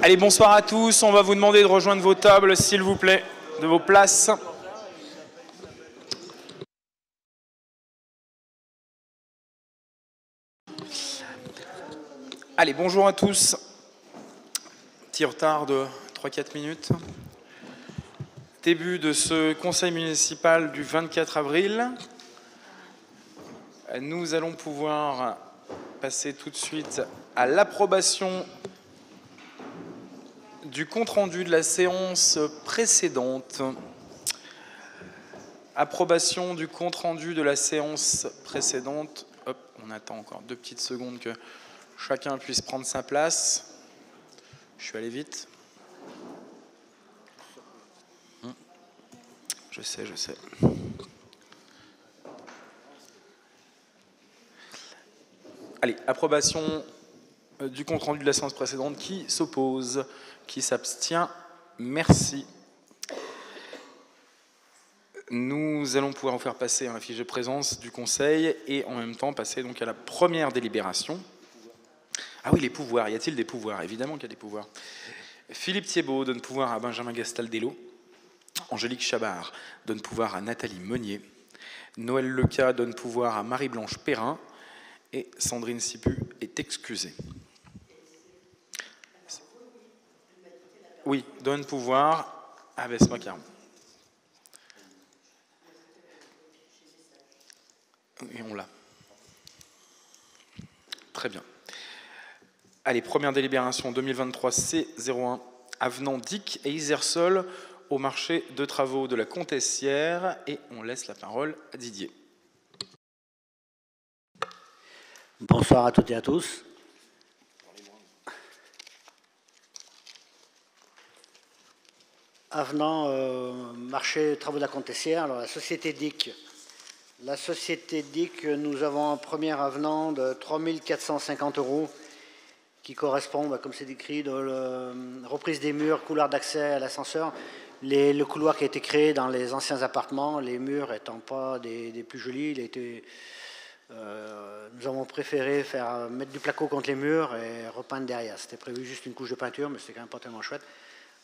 Allez, bonsoir à tous. On va vous demander de rejoindre vos tables, s'il vous plaît, de vos places. Allez, bonjour à tous. Petit retard de 3-4 minutes. Début de ce conseil municipal du 24 avril. Nous allons pouvoir passer tout de suite à l'approbation du compte-rendu de la séance précédente. Approbation du compte-rendu de la séance précédente. Hop, on attend encore 2 petites secondes que chacun puisse prendre sa place. Je suis allé vite. Je sais. Allez, approbation du compte-rendu de la séance précédente. Qui s'oppose? Qui s'abstient? Merci. Nous allons pouvoir vous faire passer la fiche de présence du Conseil et en même temps passer donc à la première délibération. Ah oui, les pouvoirs. Y a-t-il des pouvoirs? Évidemment qu'il y a des pouvoirs. Philippe Thiebaud donne pouvoir à Benjamin Gastaldello. Angélique Chabard donne pouvoir à Nathalie Meunier. Noël Leca donne pouvoir à Marie-Blanche Perrin. Et Sandrine Sipu est excusée. Oui, donne pouvoir à Vesma Caron. Et on l'a. Très bien. Allez, première délibération 2023 C01, avenant DIC et Isersol au marché de travaux de la Comtessière. Et on laisse la parole à Didier. Bonsoir à toutes et à tous. Avenant marché travaux de la Comtessière, alors la société DIC. La société DIC, nous avons un premier avenant de 3 450 € qui correspond, comme c'est décrit, de la reprise des murs, couloir d'accès à l'ascenseur. Le couloir qui a été créé dans les anciens appartements, les murs étant pas des plus jolis, nous avons préféré mettre du placo contre les murs et repeindre derrière. C'était prévu juste une couche de peinture, mais c'était quand même pas tellement chouette.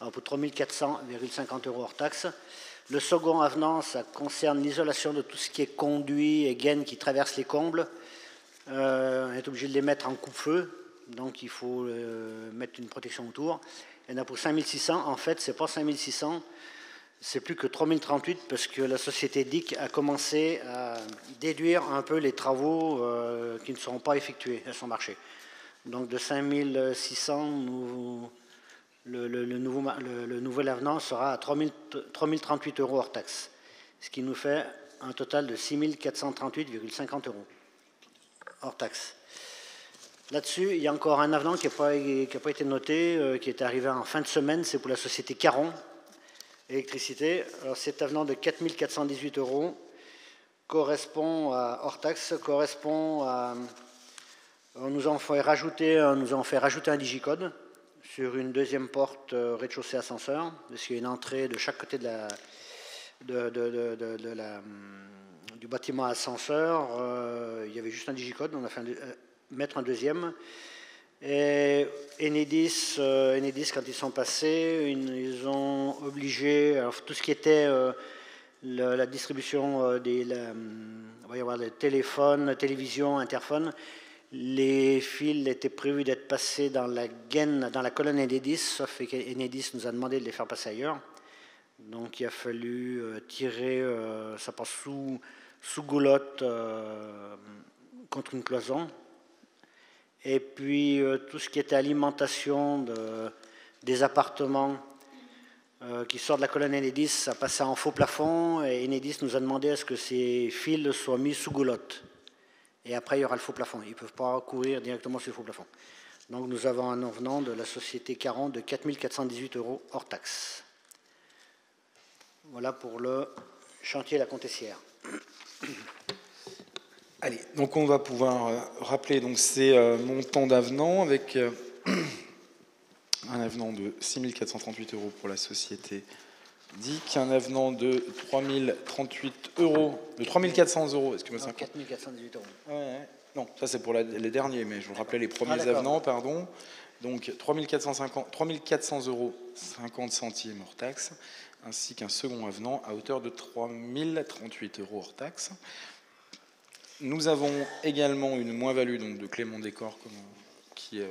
Alors pour 3 400,50 € hors taxe. Le second avenant, ça concerne l'isolation de tout ce qui est conduits et gaines qui traversent les combles. On est obligé de les mettre en coupe-feu, donc il faut mettre une protection autour. Il y en a pour 5 600. En fait, c'est pas 5 600. C'est plus que 3038 parce que la société DIC a commencé à déduire un peu les travaux qui ne seront pas effectués à son marché. Donc de 5600, le nouvel avenant sera à 3038 € hors taxe, ce qui nous fait un total de 6438,50 € hors taxe. Là-dessus, il y a encore un avenant qui n'a pas été noté, qui est arrivé en fin de semaine, c'est pour la société Caron. Électricité, alors cet avenant de 4 418 € correspond à, hors taxe, correspond à, nous avons fait rajouter un digicode sur une deuxième porte rez-de-chaussée ascenseur, parce qu'il y a une entrée de chaque côté du bâtiment ascenseur, il y avait juste un digicode, on a fait mettre un deuxième. Et Enedis, quand ils sont passés, ils ont obligé, alors tout ce qui était la distribution il va y avoir les téléphones, télévision, interphone, les fils étaient prévus d'être passés dans la gaine, dans la colonne Enedis, sauf qu'Enedis nous a demandé de les faire passer ailleurs. Donc il a fallu tirer, ça passe sous goulotte contre une cloison. Et puis tout ce qui était alimentation des appartements qui sort de la colonne Enedis, ça passait en faux plafond et Enedis nous a demandé à ce que ces fils soient mis sous goulotte. Et après, il y aura le faux plafond. Ils ne peuvent pas courir directement sur le faux plafond. Donc nous avons un avenant de la société Caron de 4 418 € hors taxe. Voilà pour le chantier La Comtessière. Allez, donc on va pouvoir rappeler donc ces montants d'avenant avec un avenant de 6 438 € pour la société DIC, un avenant de 3 038 €, de 3 400 €, est-ce que me 4 418 €. Ouais. Non, ça c'est pour les derniers, mais je vous rappelais les premiers avenants, pardon. Donc 3400 euros 50 centimes hors taxe, ainsi qu'un second avenant à hauteur de 3038 euros hors taxe. Nous avons également une moins-value de Clément Décor qui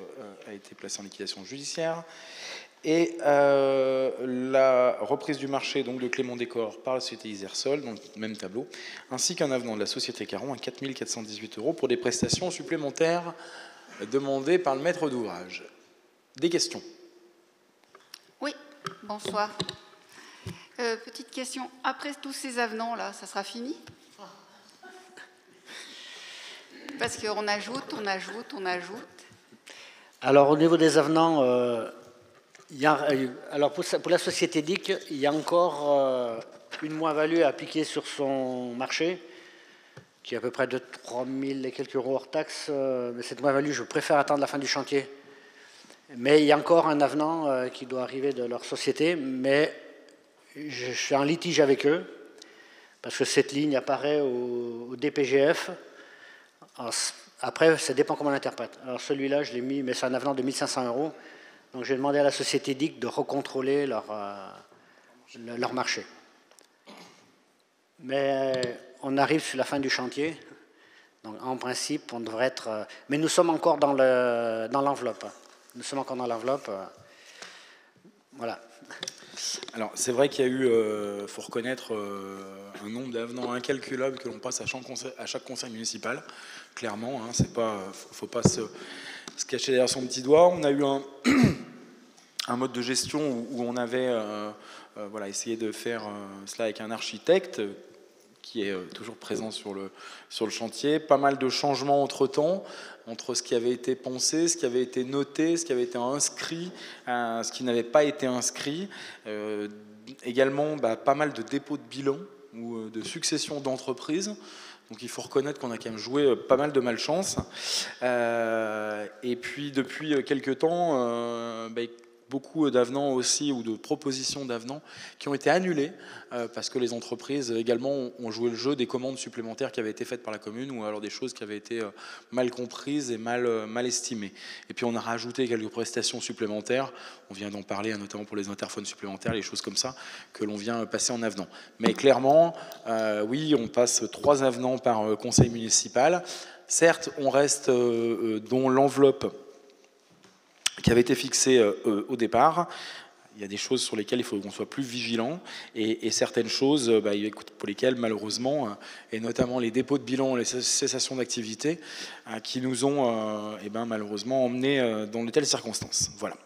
a été placée en liquidation judiciaire. Et la reprise du marché donc, de Clément Décor par la société Isersol, dans le même tableau, ainsi qu'un avenant de la société Caron à 4418 euros pour des prestations supplémentaires demandées par le maître d'ouvrage. Des questions? Oui, bonsoir. Petite question, après tous ces avenants-là, ça sera fini? Parce qu'on ajoute, on ajoute, on ajoute. Alors, au niveau des avenants, alors pour la société DIC, il y a encore une moins-value à appliquer sur son marché, qui est à peu près de 3000 et quelques euros hors taxe. Mais cette moins-value, je préfère attendre la fin du chantier. Mais il y a encore un avenant qui doit arriver de leur société, mais je suis en litige avec eux, parce que cette ligne apparaît au DPGF. Alors, après, ça dépend comment on l'interprète. Alors celui-là, je l'ai mis, mais c'est un avenant de 1500 euros. Donc j'ai demandé à la société DIC de recontrôler leur marché. Mais on arrive sur la fin du chantier. Donc en principe, on devrait être... mais nous sommes encore dans l'enveloppe. Nous sommes encore dans l'enveloppe. Voilà. Alors c'est vrai qu'il y a eu, faut reconnaître, un nombre d'avenants incalculable que l'on passe à chaque conseil municipal. Clairement, hein, c'est pas, faut pas se cacher derrière son petit doigt. On a eu un mode de gestion où on avait voilà, essayé de faire cela avec un architecte qui est toujours présent sur le chantier. Pas mal de changements entre-temps, entre ce qui avait été pensé, ce qui avait été noté, ce qui avait été inscrit, ce qui n'avait pas été inscrit. Également, pas mal de dépôts de bilan ou de succession d'entreprises. Donc il faut reconnaître qu'on a quand même joué pas mal de malchance. Et puis depuis quelques temps, beaucoup d'avenants aussi, ou de propositions d'avenants qui ont été annulées parce que les entreprises également ont joué le jeu des commandes supplémentaires qui avaient été faites par la commune, ou alors des choses qui avaient été mal comprises et mal estimées. Et puis on a rajouté quelques prestations supplémentaires, on vient d'en parler, notamment pour les interphones supplémentaires, les choses comme ça, que l'on vient passer en avenant. Mais clairement, oui, on passe 3 avenants par conseil municipal. Certes, on reste dans l'enveloppe qui avait été fixé au départ. Il y a des choses sur lesquelles il faut qu'on soit plus vigilant, et certaines choses pour lesquelles malheureusement, et notamment les dépôts de bilan, les cessations d'activité, qui nous ont malheureusement emmenés dans de telles circonstances. Voilà.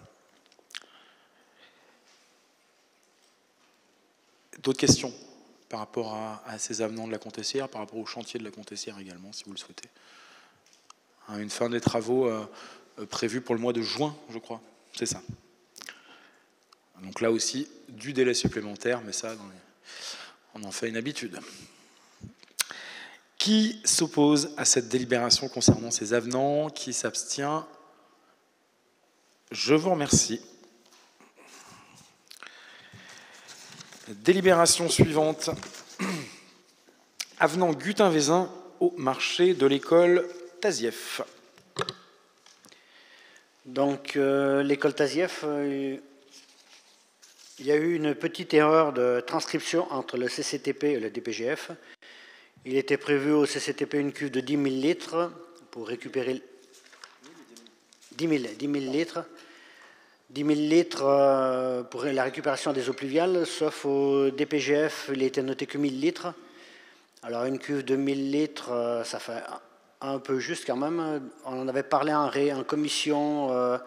D'autres questions par rapport à ces avenants de la Comtessière, par rapport au chantier de la Comtessière également, si vous le souhaitez. Une fin des travaux prévu pour le mois de juin, je crois. C'est ça. Donc là aussi, du délai supplémentaire, mais ça, on en fait une habitude. Qui s'oppose à cette délibération concernant ces avenants? Qui s'abstient? Je vous remercie. Délibération suivante. Avenant Gutin-Vézin au marché de l'école Tazieff. Donc, l'école Tazieff, il y a eu une petite erreur de transcription entre le CCTP et le DPGF. Il était prévu au CCTP une cuve de 10 000 litres pour récupérer 10 000 litres. 10 000 litres pour la récupération des eaux pluviales, sauf au DPGF, il était noté que 1000 litres. Alors, une cuve de 1000 litres, ça fait un peu juste quand même. On en avait parlé en commission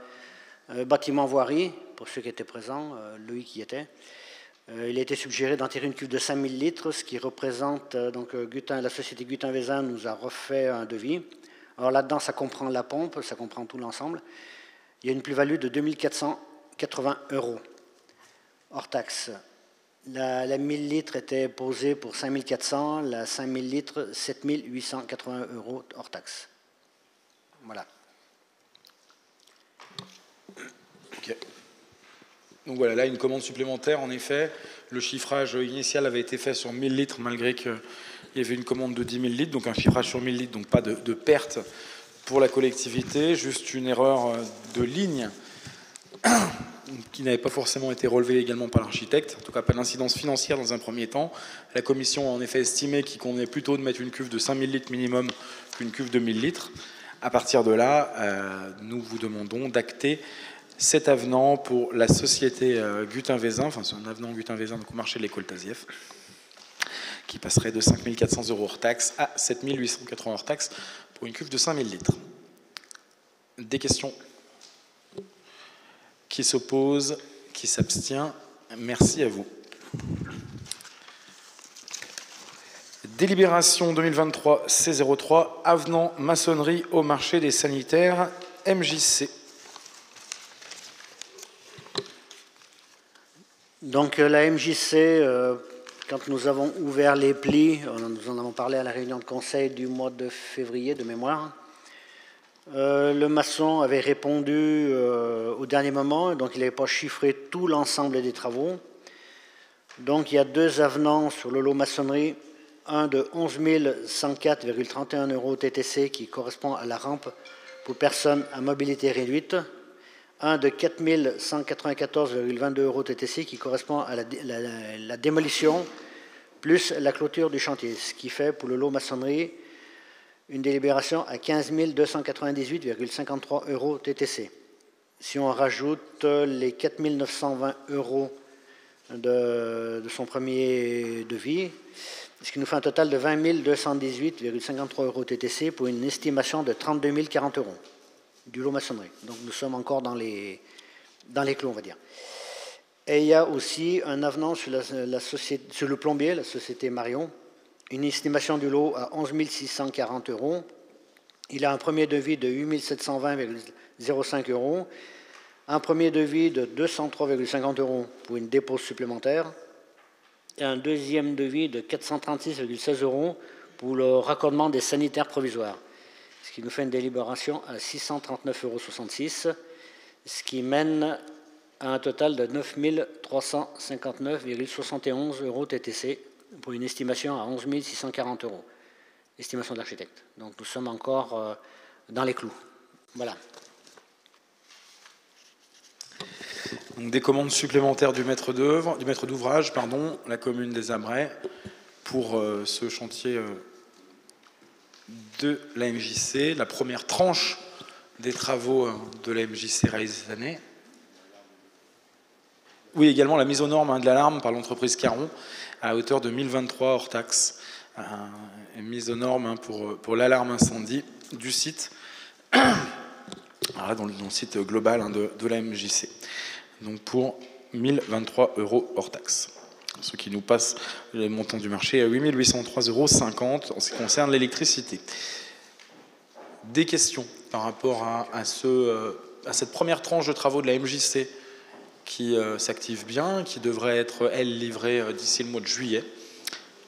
bâtiment voirie, pour ceux qui étaient présents, Loïc y était. Il a été suggéré d'en tirer une cuve de 5000 litres, ce qui représente, donc la société Gutin-Vézin nous a refait un devis. Alors là-dedans, ça comprend la pompe, ça comprend tout l'ensemble. Il y a une plus-value de 2480 € hors taxe. La 1000 litres était posée pour 5400, la 5000 litres, 7880 € hors taxe. Voilà. Ok. Donc voilà, là, une commande supplémentaire, en effet. Le chiffrage initial avait été fait sur 1000 litres, malgré qu'il y avait une commande de 10 000 litres, donc un chiffrage sur 1000 litres, donc pas de perte pour la collectivité, juste une erreur de ligne qui n'avait pas forcément été relevée également par l'architecte, en tout cas pas d'incidence financière dans un premier temps. La commission a en effet estimé qu'il convenait plutôt de mettre une cuve de 5000 litres minimum qu'une cuve de 1000 litres. À partir de là, nous vous demandons d'acter cet avenant pour la société Gutin-Vézin, enfin c'est un avenant Gutin-Vézin donc au marché de l'école Tazieff, qui passerait de 5 400 € hors taxe à 7 880 hors taxe pour une cuve de 5000 litres. Des questions? Qui s'oppose? Qui s'abstient? Merci à vous. Délibération 2023 C03, avenant maçonnerie au marché des sanitaires MJC. Donc la MJC, quand nous avons ouvert les plis, nous en avons parlé à la réunion de conseil du mois de février de mémoire, le maçon avait répondu au dernier moment, donc il n'avait pas chiffré tout l'ensemble des travaux. Donc il y a 2 avenants sur le lot maçonnerie, un de 11 104,31 € TTC qui correspond à la rampe pour personnes à mobilité réduite, un de 4 194,22 € TTC qui correspond à la démolition plus la clôture du chantier, ce qui fait pour le lot maçonnerie une délibération à 15 298,53 € TTC. Si on rajoute les 4 920 € de son premier devis, ce qui nous fait un total de 20 218,53 € TTC pour une estimation de 32 040 € du lot maçonnerie. Donc nous sommes encore dans les clous, on va dire. Et il y a aussi un avenant sur le plombier, la société Marion, une estimation du lot à 11 640 €. Il a un premier devis de 8 720,05 €, un premier devis de 203,50 € pour une dépose supplémentaire, et un deuxième devis de 436,16 € pour le raccordement des sanitaires provisoires, ce qui nous fait une délibération à 639,66 €, ce qui mène à un total de 9 359,71 € TTC pour une estimation à 11 640 €, estimation de l'architecte. Donc nous sommes encore dans les clous. Voilà. Donc des commandes supplémentaires du maître d'ouvrage, la commune des Abrais, pour ce chantier de la MJC, la première tranche des travaux de la MJC réalisés cette année. Oui, également la mise aux normes de l'alarme par l'entreprise Caron à hauteur de 1023 hors taxe. Mise aux normes pour l'alarme incendie du site, dans le site global de la MJC. Donc pour 1023 € hors taxe. Ce qui nous passe le montant du marché à 8 803,50 € en ce qui concerne l'électricité. Des questions par rapport à cette première tranche de travaux de la MJC qui s'active bien, qui devrait être, elle, livrée d'ici le mois de juillet,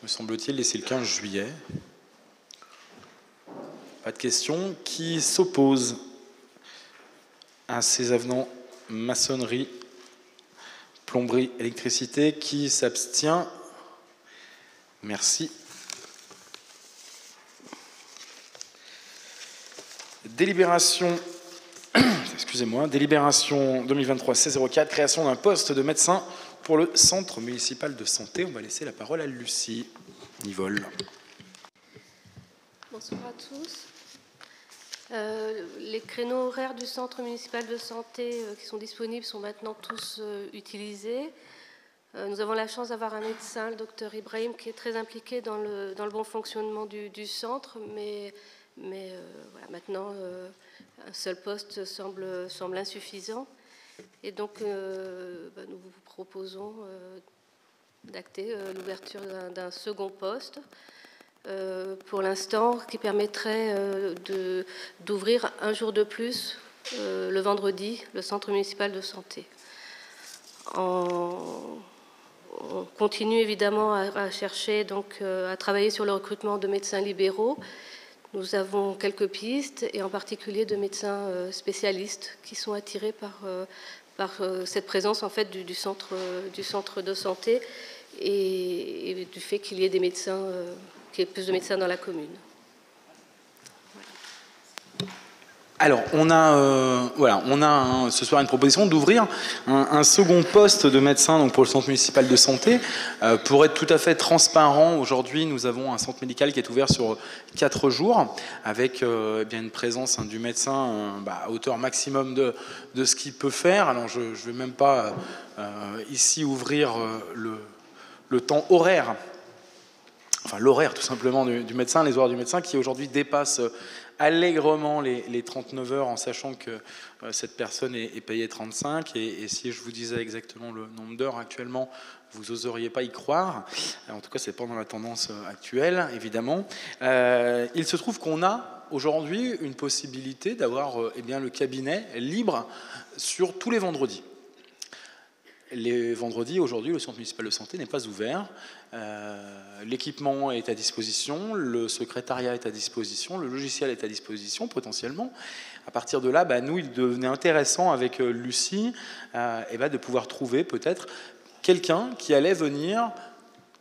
me semble-t-il, d'ici le 15 juillet. Pas de questions. Qui s'oppose à ces avenants maçonnerie, plomberie, électricité? Qui s'abstient? Merci. Délibération 2023 C04, création d'un poste de médecin pour le centre municipal de santé. On va laisser la parole à Lucie Nivol. Bonsoir à tous. Les créneaux horaires du centre municipal de santé qui sont disponibles sont maintenant tous utilisés. Nous avons la chance d'avoir un médecin, le docteur Ibrahim, qui est très impliqué dans le bon fonctionnement du centre, mais voilà, maintenant un seul poste semble insuffisant. Et donc nous vous proposons d'acter l'ouverture d'un second poste. Pour l'instant, qui permettrait d'ouvrir un jour de plus, le vendredi, le centre municipal de santé. On continue évidemment à chercher, donc à travailler sur le recrutement de médecins libéraux. Nous avons quelques pistes, et en particulier de médecins spécialistes qui sont attirés par cette présence en fait du centre de santé et du fait qu'il y ait des médecins, qu'il y ait plus de médecins dans la commune. Voilà. Alors, on a ce soir une proposition d'ouvrir un second poste de médecin donc pour le centre municipal de santé. Pour être tout à fait transparent, aujourd'hui, nous avons un centre médical qui est ouvert sur 4 jours, avec bien une présence du médecin à hauteur maximum de ce qu'il peut faire. Alors, je ne vais même pas ici ouvrir le temps horaire, enfin l'horaire tout simplement du médecin, les horaires du médecin qui aujourd'hui dépassent allègrement les 39 heures, en sachant que cette personne est payée 35, et si je vous disais exactement le nombre d'heures actuellement, vous n'oseriez pas y croire. En tout cas, c'est pas dans la tendance actuelle, évidemment. Il se trouve qu'on a aujourd'hui une possibilité d'avoir le cabinet libre sur tous les vendredis. Les vendredis, aujourd'hui, le centre municipal de santé n'est pas ouvert. L'équipement est à disposition, le secrétariat est à disposition, le logiciel est à disposition potentiellement. À partir de là, nous, il devenait intéressant avec Lucie de pouvoir trouver peut-être quelqu'un qui allait venir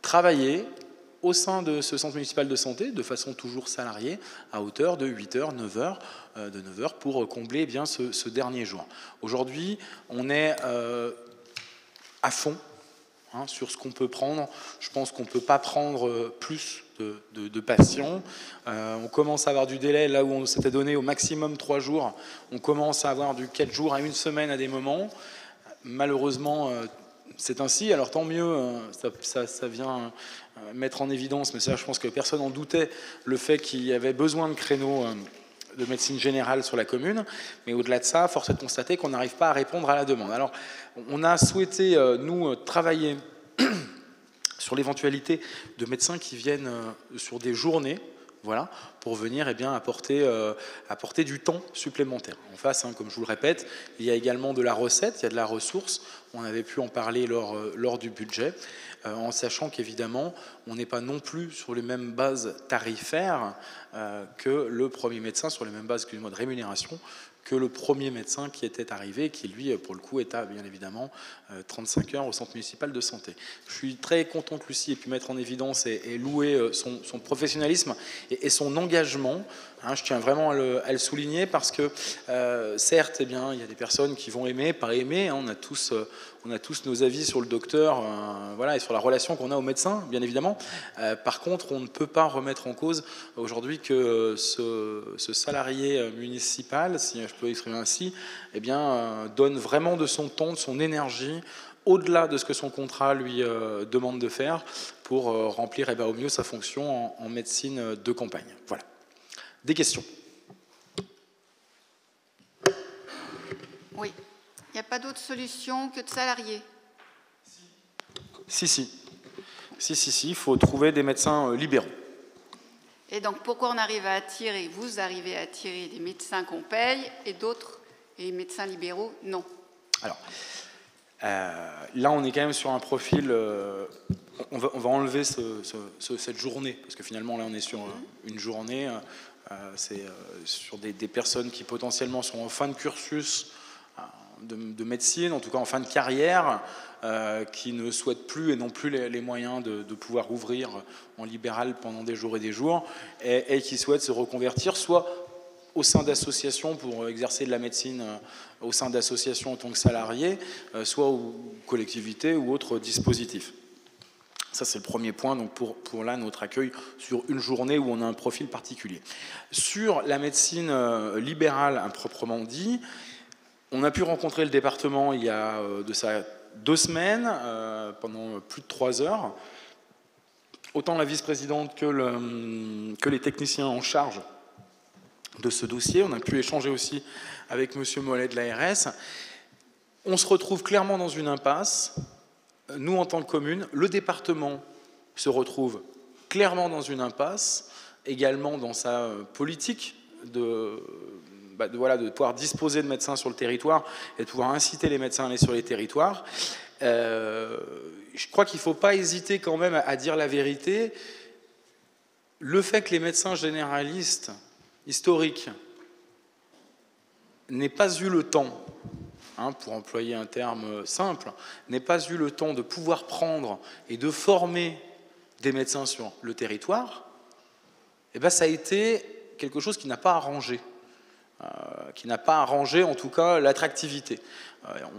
travailler au sein de ce centre municipal de santé, de façon toujours salariée, à hauteur de 8h, 9h, pour combler bien ce dernier jour. Aujourd'hui, on est à fond sur ce qu'on peut prendre. Je pense qu'on ne peut pas prendre plus de patients. On commence à avoir du délai, là où on s'était donné au maximum 3 jours, on commence à avoir du 4 jours à 1 semaine à des moments. Malheureusement, c'est ainsi. Alors tant mieux, ça vient mettre en évidence, mais ça, je pense que personne n'en doutait, le fait qu'il y avait besoin de créneaux de médecine générale sur la commune, mais au-delà de ça, force est de constater qu'on n'arrive pas à répondre à la demande. Alors, on a souhaité, nous, travailler sur l'éventualité de médecins qui viennent sur des journées, voilà, pour venir apporter du temps supplémentaire. En face, comme je vous le répète, il y a également de la recette, il y a de la ressource. On avait pu en parler lors du budget, en sachant qu'évidemment, on n'est pas non plus sur les mêmes bases tarifaires que le premier médecin, sur les mêmes bases, excusez-moi, de rémunération, que le premier médecin qui était arrivé, qui lui, pour le coup, est à, bien évidemment, 35 heures au centre municipal de santé. Je suis très content que Lucie ait pu mettre en évidence et louer son professionnalisme et son engagement. Je tiens vraiment à le souligner parce que, certes, il y a des personnes qui vont aimer, pas aimer. On a tous nos avis sur le docteur, et sur la relation qu'on a au médecin, bien évidemment. Par contre, on ne peut pas remettre en cause aujourd'hui que ce salarié municipal, si je peux exprimer ainsi, donne vraiment de son temps, de son énergie, au-delà de ce que son contrat lui demande de faire, pour remplir au mieux sa fonction en médecine de campagne. Voilà. Des questions? Oui. Il n'y a pas d'autre solution que de salariés? Si, il faut trouver des médecins libéraux. Et donc, pourquoi vous arrivez à attirer des médecins qu'on paye et d'autres, et médecins libéraux, non? Alors, là, on est quand même sur un profil... on va enlever cette journée, parce que finalement, là, on est sur une journée. C'est sur des personnes qui potentiellement sont en fin de cursus de médecine, en tout cas en fin de carrière, qui ne souhaitent plus et n'ont plus les moyens de pouvoir ouvrir en libéral pendant des jours et des jours, et qui souhaitent se reconvertir, soit au sein d'associations pour exercer de la médecine au sein d'associations en tant que salariés, soit aux collectivités ou autres dispositifs. Ça, c'est le premier point, donc pour là, notre accueil sur une journée où on a un profil particulier. Sur la médecine libérale, proprement dit, on a pu rencontrer le département il y a de ça 2 semaines, pendant plus de 3 heures. Autant la vice-présidente que les techniciens en charge de ce dossier. On a pu échanger aussi avec M. Mollet de l'ARS. On se retrouve clairement dans une impasse. Nous, en tant que commune, le département se retrouve clairement dans une impasse, également dans sa politique de pouvoir disposer de médecins sur le territoire et de pouvoir inciter les médecins à aller sur les territoires. Je crois qu'il ne faut pas hésiter quand même à dire la vérité. Le fait que les médecins généralistes historiques n'aient pas eu le temps, pour employer un terme simple, n'aient pas eu le temps de pouvoir prendre et de former des médecins sur le territoire, ça a été quelque chose qui n'a pas arrangé qui n'a pas arrangé en tout cas l'attractivité.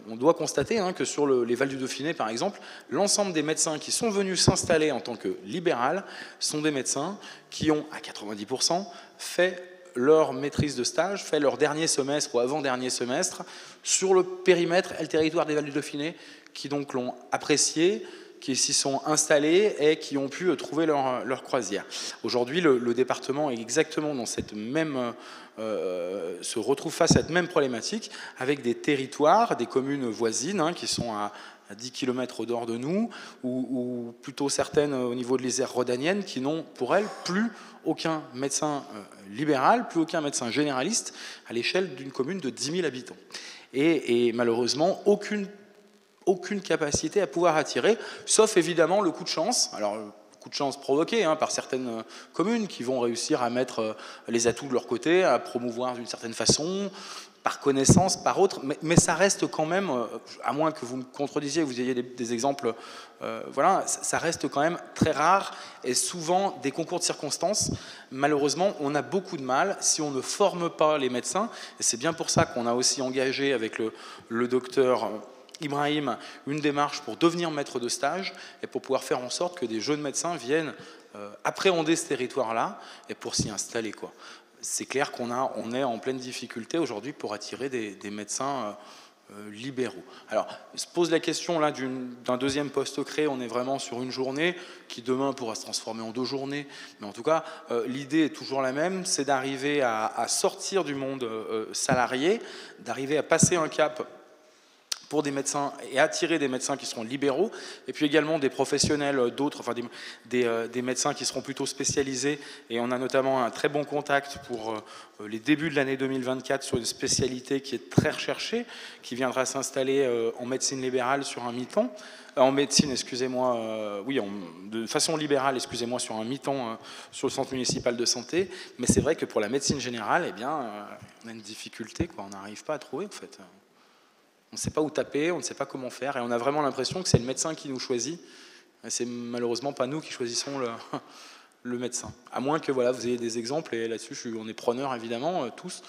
On doit constater que sur les Vals du Dauphiné, par exemple, l'ensemble des médecins qui sont venus s'installer en tant que libéral sont des médecins qui ont, à 90%, fait leur maîtrise de stage, fait leur dernier semestre ou avant-dernier semestre sur le périmètre et le territoire des Vals du Dauphiné, qui donc l'ont apprécié, qui s'y sont installés et qui ont pu trouver leur croisière. Aujourd'hui, le département est exactement dans cette même... se retrouve face à cette même problématique avec des territoires, des communes voisines qui sont à 10 km au nord de nous, ou plutôt certaines au niveau de l'Isère rhodanienne qui n'ont pour elles plus aucun médecin libéral, plus aucun médecin généraliste à l'échelle d'une commune de 10 000 habitants. Et malheureusement, aucune capacité à pouvoir attirer, sauf évidemment le coup de chance. Alors, coup de chance provoqué par certaines communes qui vont réussir à mettre les atouts de leur côté, à promouvoir d'une certaine façon, par connaissance, par autre, mais ça reste quand même, à moins que vous me contredisiez, vous ayez des exemples, voilà, ça reste quand même très rare et souvent des concours de circonstances. Malheureusement, on a beaucoup de mal si on ne forme pas les médecins, et c'est bien pour ça qu'on a aussi engagé avec le docteur Ibrahim une démarche pour devenir maître de stage et pour pouvoir faire en sorte que des jeunes médecins viennent appréhender ce territoire-là et pour s'y installer, quoi. C'est clair qu'on est en pleine difficulté aujourd'hui pour attirer des médecins libéraux. Alors, se pose la question là d'un deuxième poste créé. On est vraiment sur une journée qui demain pourra se transformer en 2 journées. Mais en tout cas, l'idée est toujours la même, c'est d'arriver à sortir du monde salarié, d'arriver à passer un cap pour des médecins et attirer des médecins qui seront libéraux, et puis également des professionnels d'autres, enfin des médecins qui seront plutôt spécialisés, et on a notamment un très bon contact pour les débuts de l'année 2024 sur une spécialité qui est très recherchée, qui viendra s'installer en médecine libérale sur un mi-temps, en médecine, excusez-moi, oui, de façon libérale, excusez-moi, sur un mi-temps sur le centre municipal de santé, mais c'est vrai que pour la médecine générale, eh bien, on a une difficulté, quoi, on n'arrive pas à trouver, en fait. On ne sait pas où taper, on ne sait pas comment faire, et on a vraiment l'impression que c'est le médecin qui nous choisit. C'est malheureusement pas nous qui choisissons le médecin. À moins que voilà, vous ayez des exemples, et là-dessus on est preneurs évidemment, tous,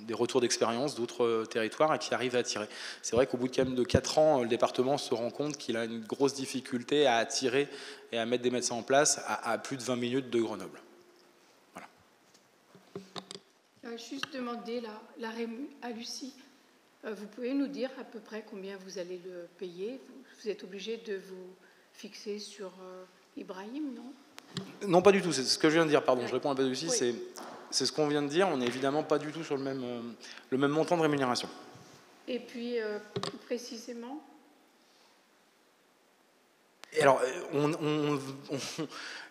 des retours d'expérience d'autres territoires et qui arrivent à attirer. C'est vrai qu'au bout de 4 ans, le département se rend compte qu'il a une grosse difficulté à attirer et à mettre des médecins en place à plus de 20 minutes de Grenoble. Voilà. J'aurais juste demandé à Lucie. Vous pouvez nous dire à peu près combien vous allez le payer? Vous êtes obligé de vous fixer sur Ibrahim, non? Non, pas du tout. C'est ce que je viens de dire. Pardon, je réponds à Lucie. Oui. C'est ce qu'on vient de dire. On n'est évidemment pas du tout sur le même montant de rémunération. Et puis, plus précisément? Et alors,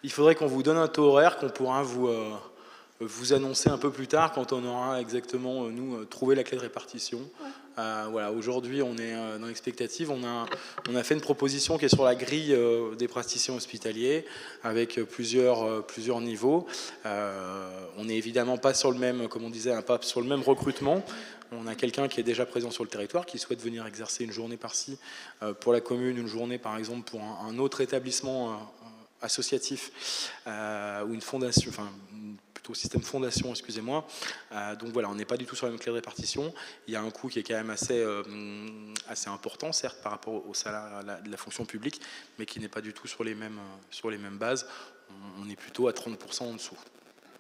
il faudrait qu'on vous donne un taux horaire qu'on pourra vous annoncer un peu plus tard quand on aura exactement, trouvé la clé de répartition. Ouais. Voilà, aujourd'hui, on est dans l'expectative. On a fait une proposition qui est sur la grille des praticiens hospitaliers avec plusieurs niveaux. On n'est évidemment pas sur le même, comme on disait, pas sur le même recrutement. On a quelqu'un qui est déjà présent sur le territoire, qui souhaite venir exercer une journée par-ci pour la commune, une journée par exemple pour un autre établissement associatif ou une fondation, enfin plutôt système fondation, excusez-moi. Donc voilà, on n'est pas du tout sur la même clé de répartition. Il y a un coût qui est quand même assez important, certes, par rapport au salaire de la fonction publique, mais qui n'est pas du tout sur les mêmes bases. On est plutôt à 30% en dessous.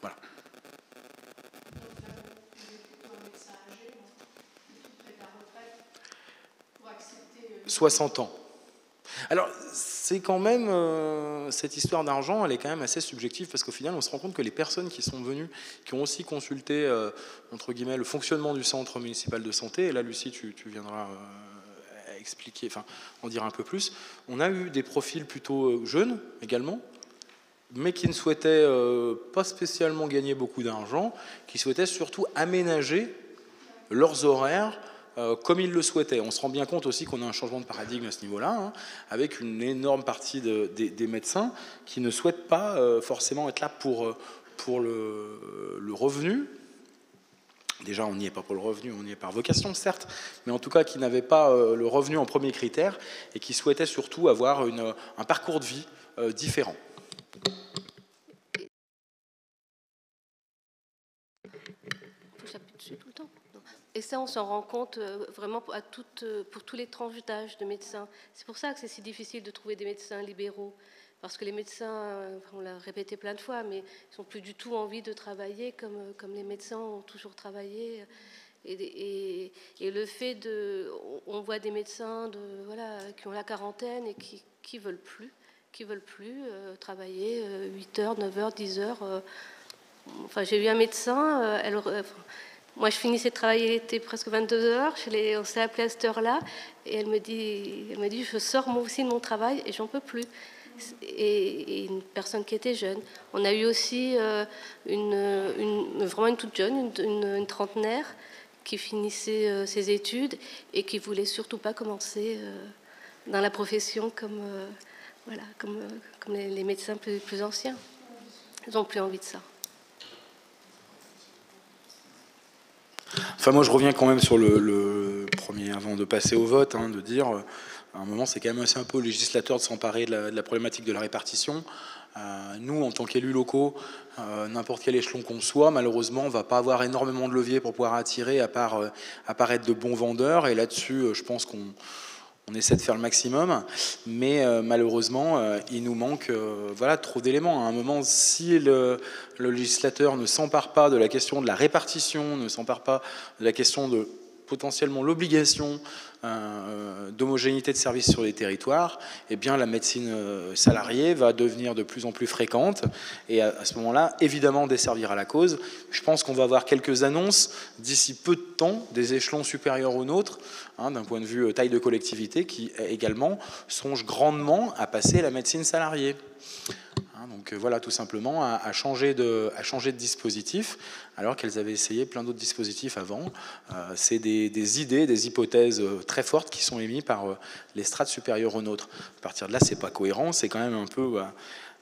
Voilà. 60 ans. Alors, c'est quand même, cette histoire d'argent, elle est quand même assez subjective, parce qu'au final, on se rend compte que les personnes qui sont venues, qui ont aussi consulté, entre guillemets, le fonctionnement du centre municipal de santé, et là, Lucie, tu viendras expliquer, enfin, en dire un peu plus, on a eu des profils plutôt jeunes, également, mais qui ne souhaitaient pas spécialement gagner beaucoup d'argent, qui souhaitaient surtout aménager leurs horaires comme ils le souhaitaient. On se rend bien compte aussi qu'on a un changement de paradigme à ce niveau-là, avec une énorme partie des médecins qui ne souhaitent pas forcément être là pour le revenu. Déjà, on n'y est pas pour le revenu, on y est par vocation, certes, mais en tout cas qui n'avaient pas le revenu en premier critère et qui souhaitaient surtout avoir un parcours de vie différent. Et ça, on s'en rend compte vraiment pour tous les tranches d'âge de médecins. C'est pour ça que c'est si difficile de trouver des médecins libéraux. Parce que les médecins, on l'a répété plein de fois, mais ils n'ont plus du tout envie de travailler comme les médecins ont toujours travaillé. Et le fait on voit des médecins qui ont la quarantaine et qui veulent plus travailler 8 heures, 9 heures, 10 heures. Enfin, j'ai eu un médecin, moi je finissais de travailler, il était presque 22 heures, on s'est appelé à cette heure-là, et elle m'a dit, je sors moi aussi de mon travail et j'en peux plus. Et une personne qui était jeune. On a eu aussi vraiment une toute jeune, une trentenaire, qui finissait ses études et qui voulait surtout pas commencer dans la profession comme les médecins plus anciens. Ils n'ont plus envie de ça. Enfin, moi, je reviens quand même sur le premier, avant de passer au vote, de dire, à un moment, c'est quand même assez un peu au législateur de s'emparer de la problématique de la répartition. Nous, en tant qu'élus locaux, n'importe quel échelon qu'on soit, malheureusement, on ne va pas avoir énormément de leviers pour pouvoir attirer, à part être de bons vendeurs. Et là-dessus, je pense qu'on essaie de faire le maximum. Mais malheureusement, il nous manque trop d'éléments. À un moment, si le législateur ne s'empare pas de la question de la répartition, ne s'empare pas de la question de potentiellement l'obligation d'homogénéité de services sur les territoires, eh bien la médecine salariée va devenir de plus en plus fréquente et à ce moment-là, évidemment, desservir à la cause. Je pense qu'on va avoir quelques annonces d'ici peu de temps des échelons supérieurs aux nôtres, d'un point de vue taille de collectivité, qui également songent grandement à passer la médecine salariée. Donc voilà, tout simplement, à changer de dispositif, alors qu'elles avaient essayé plein d'autres dispositifs avant. C'est des idées, des hypothèses très fortes qui sont émises par les strates supérieures aux nôtres. À partir de là, c'est pas cohérent, c'est quand même un peu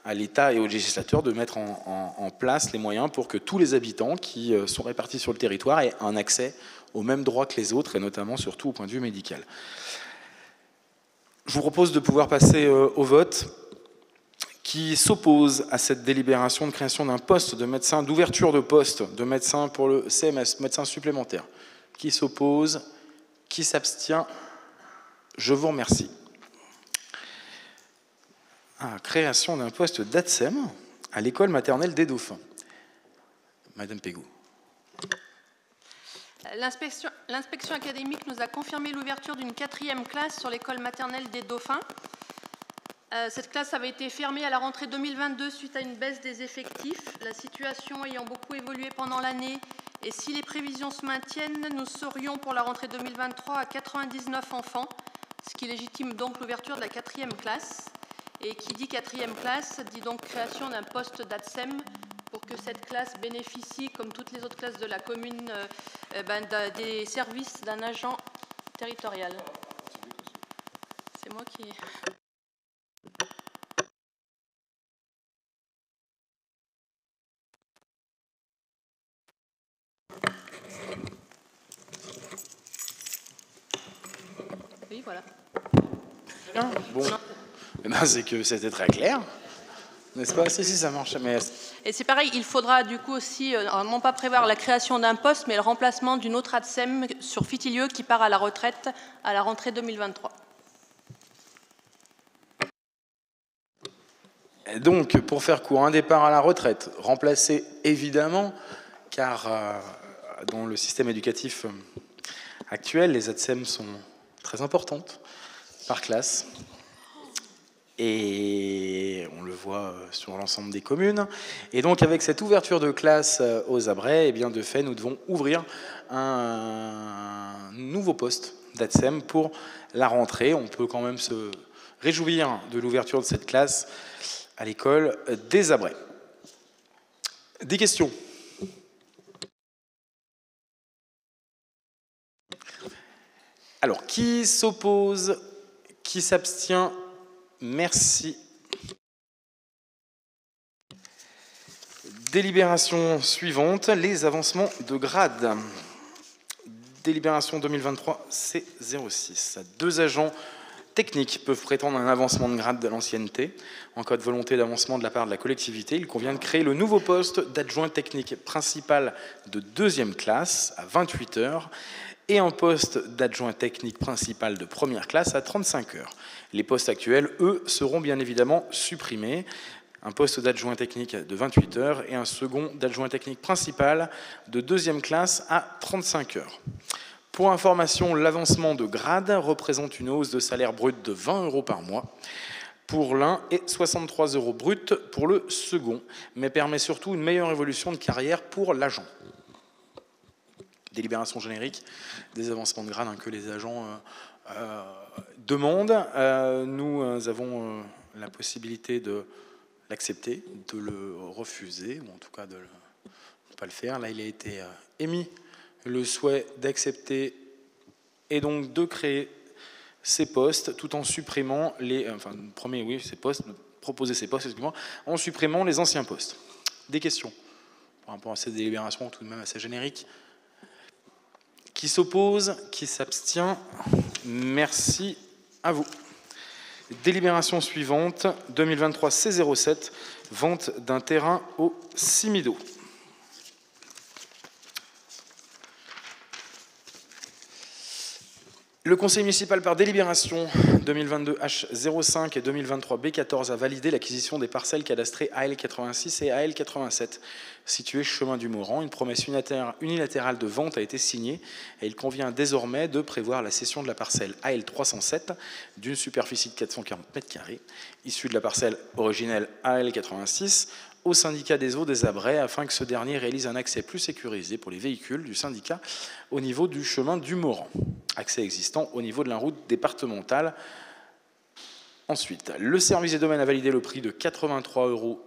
à l'État et aux législateurs de mettre en place les moyens pour que tous les habitants qui sont répartis sur le territoire aient un accès aux mêmes droits que les autres, et notamment surtout au point de vue médical. Je vous propose de pouvoir passer au vote. Qui s'oppose à cette délibération de création d'un poste de médecin, d'ouverture de poste de médecin pour le CMS, médecin supplémentaire. Qui s'oppose? Qui s'abstient? Je vous remercie. Création d'un poste d'ATSEM à l'école maternelle des Dauphins. Madame Pégou. L'inspection académique nous a confirmé l'ouverture d'une 4e classe sur l'école maternelle des Dauphins. Cette classe avait été fermée à la rentrée 2022 suite à une baisse des effectifs, la situation ayant beaucoup évolué pendant l'année. Et si les prévisions se maintiennent, nous serions pour la rentrée 2023 à 99 enfants, ce qui légitime donc l'ouverture de la 4e classe. Et qui dit 4e classe dit donc création d'un poste d'ATSEM pour que cette classe bénéficie, comme toutes les autres classes de la commune, des services d'un agent territorial. C'est moi qui... Oui, voilà. Bon, c'est que c'était très clair, n'est-ce pas? Si, ça marche. Mais... Et c'est pareil, il faudra du coup aussi, non pas prévoir la création d'un poste, mais le remplacement d'une autre ATSEM sur Fitilieu qui part à la retraite à la rentrée 2023. Et donc, pour faire court, un départ à la retraite, remplacé évidemment, car dans le système éducatif actuel, les ATSEM sont très importantes par classe. Et on le voit sur l'ensemble des communes. Et donc, avec cette ouverture de classe aux Abrets, eh bien, de fait, nous devons ouvrir un nouveau poste d'ATSEM pour la rentrée. On peut quand même se réjouir de l'ouverture de cette classe à l'école des Abrets. Des questions? Alors, qui s'oppose? Qui s'abstient? Merci. Délibération suivante, les avancements de grade. Délibération 2023 C06. 2 agents techniques peuvent prétendre un avancement de grade de l'ancienneté. En cas de volonté d'avancement de la part de la collectivité, il convient de créer le nouveau poste d'adjoint technique principal de 2e classe à 28 heures et un poste d'adjoint technique principal de 1re classe à 35 heures. Les postes actuels, eux, seront bien évidemment supprimés. Un poste d'adjoint technique de 28 heures et un second d'adjoint technique principal de 2e classe à 35 heures. Pour information, l'avancement de grade représente une hausse de salaire brut de 20 € par mois pour l'un et 63 € brut pour le second, mais permet surtout une meilleure évolution de carrière pour l'agent. Délibération générique des avancements de grade que les agents demandent. Nous avons la possibilité de l'accepter, de le refuser, ou en tout cas de ne pas le faire. Là, il a été émis le souhait d'accepter et donc de créer ces postes tout en supprimant les... proposer ces postes, excusez-moi, en supprimant les anciens postes. Des questions par rapport à cette délibération tout de même assez générique? Qui s'oppose? Qui s'abstient? Merci à vous. Délibération suivante, 2023 C07, vente d'un terrain au Simido. Le conseil municipal par délibération 2022 H05 et 2023 B14 a validé l'acquisition des parcelles cadastrées AL86 et AL87 situées chemin du Moran. Une promesse unilatérale de vente a été signée et il convient désormais de prévoir la cession de la parcelle AL307 d'une superficie de 440 m², issue de la parcelle originelle AL86 au syndicat des eaux des Abrais afin que ce dernier réalise un accès plus sécurisé pour les véhicules du syndicat au niveau du chemin du Moran. Accès existant au niveau de la route départementale. Ensuite, le service des domaines a validé le prix de 83,75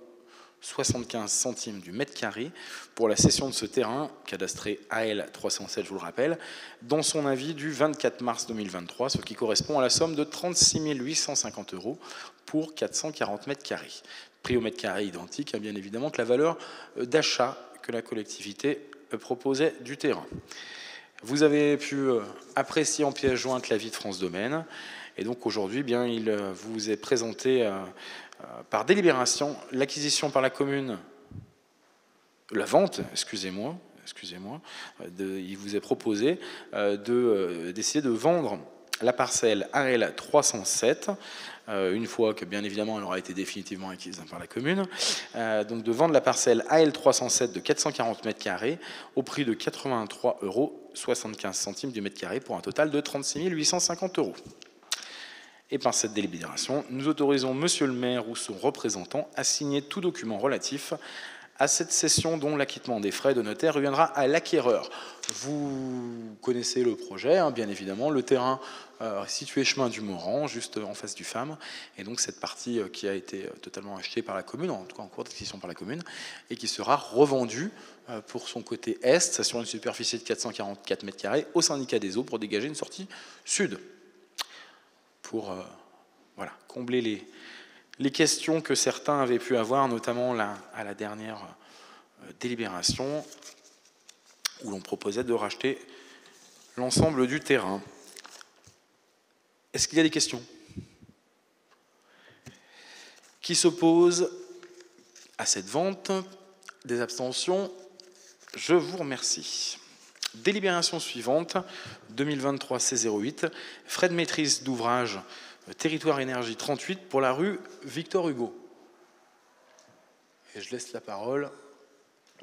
€ du m² pour la cession de ce terrain, cadastré AL307, je vous le rappelle, dans son avis du 24 mars 2023, ce qui correspond à la somme de 36 850 € pour 440 m². Prix au mètre carré identique, bien évidemment, que la valeur d'achat que la collectivité proposait du terrain. Vous avez pu apprécier en pièce jointe l'avis de France Domaine, et donc aujourd'hui, bien, il vous est présenté par délibération l'acquisition par la commune, la vente, excusez-moi, il vous est proposé d'essayer de vendre la parcelle AL 307, une fois que bien évidemment elle aura été définitivement acquise par la commune, donc de vendre la parcelle AL 307 de 440 m² au prix de 83,75 € du m² pour un total de 36 850 €. Et par cette délibération, nous autorisons monsieur le maire ou son représentant à signer tout document relatif à cette cession dont l'acquittement des frais de notaire reviendra à l'acquéreur. Vous connaissez le projet, bien évidemment, le terrain situé chemin du Moran, juste en face du FAM, et donc cette partie qui a été totalement achetée par la commune, en tout cas en cours d'acquisition par la commune, et qui sera revendue pour son côté est, sur une superficie de 444 m² au syndicat des eaux pour dégager une sortie sud, pour voilà, combler les questions que certains avaient pu avoir, notamment à la dernière délibération, où l'on proposait de racheter l'ensemble du terrain. Est-ce qu'il y a des questions? Qui s'oppose à cette vente? Des abstentions? Je vous remercie. Délibération suivante, 2023 C08, frais de maîtrise d'ouvrage Territoire Énergie 38 pour la rue Victor Hugo. Et je laisse la parole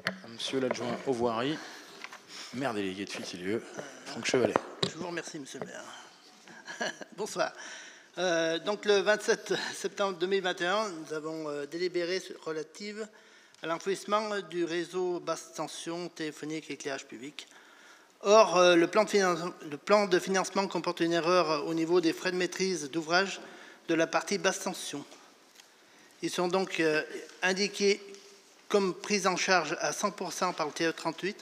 à monsieur l'adjoint aux voiries, maire délégué de Fitilieu, Franck Chevalet. Je vous remercie, monsieur le maire. Bonsoir. Donc le 27 septembre 2021, nous avons délibéré relative à l'enfouissement du réseau basse tension téléphonique et éclairage public. Or, le plan de financement comporte une erreur au niveau des frais de maîtrise d'ouvrage de la partie basse tension. Ils sont donc indiqués comme pris en charge à 100% par le TE38.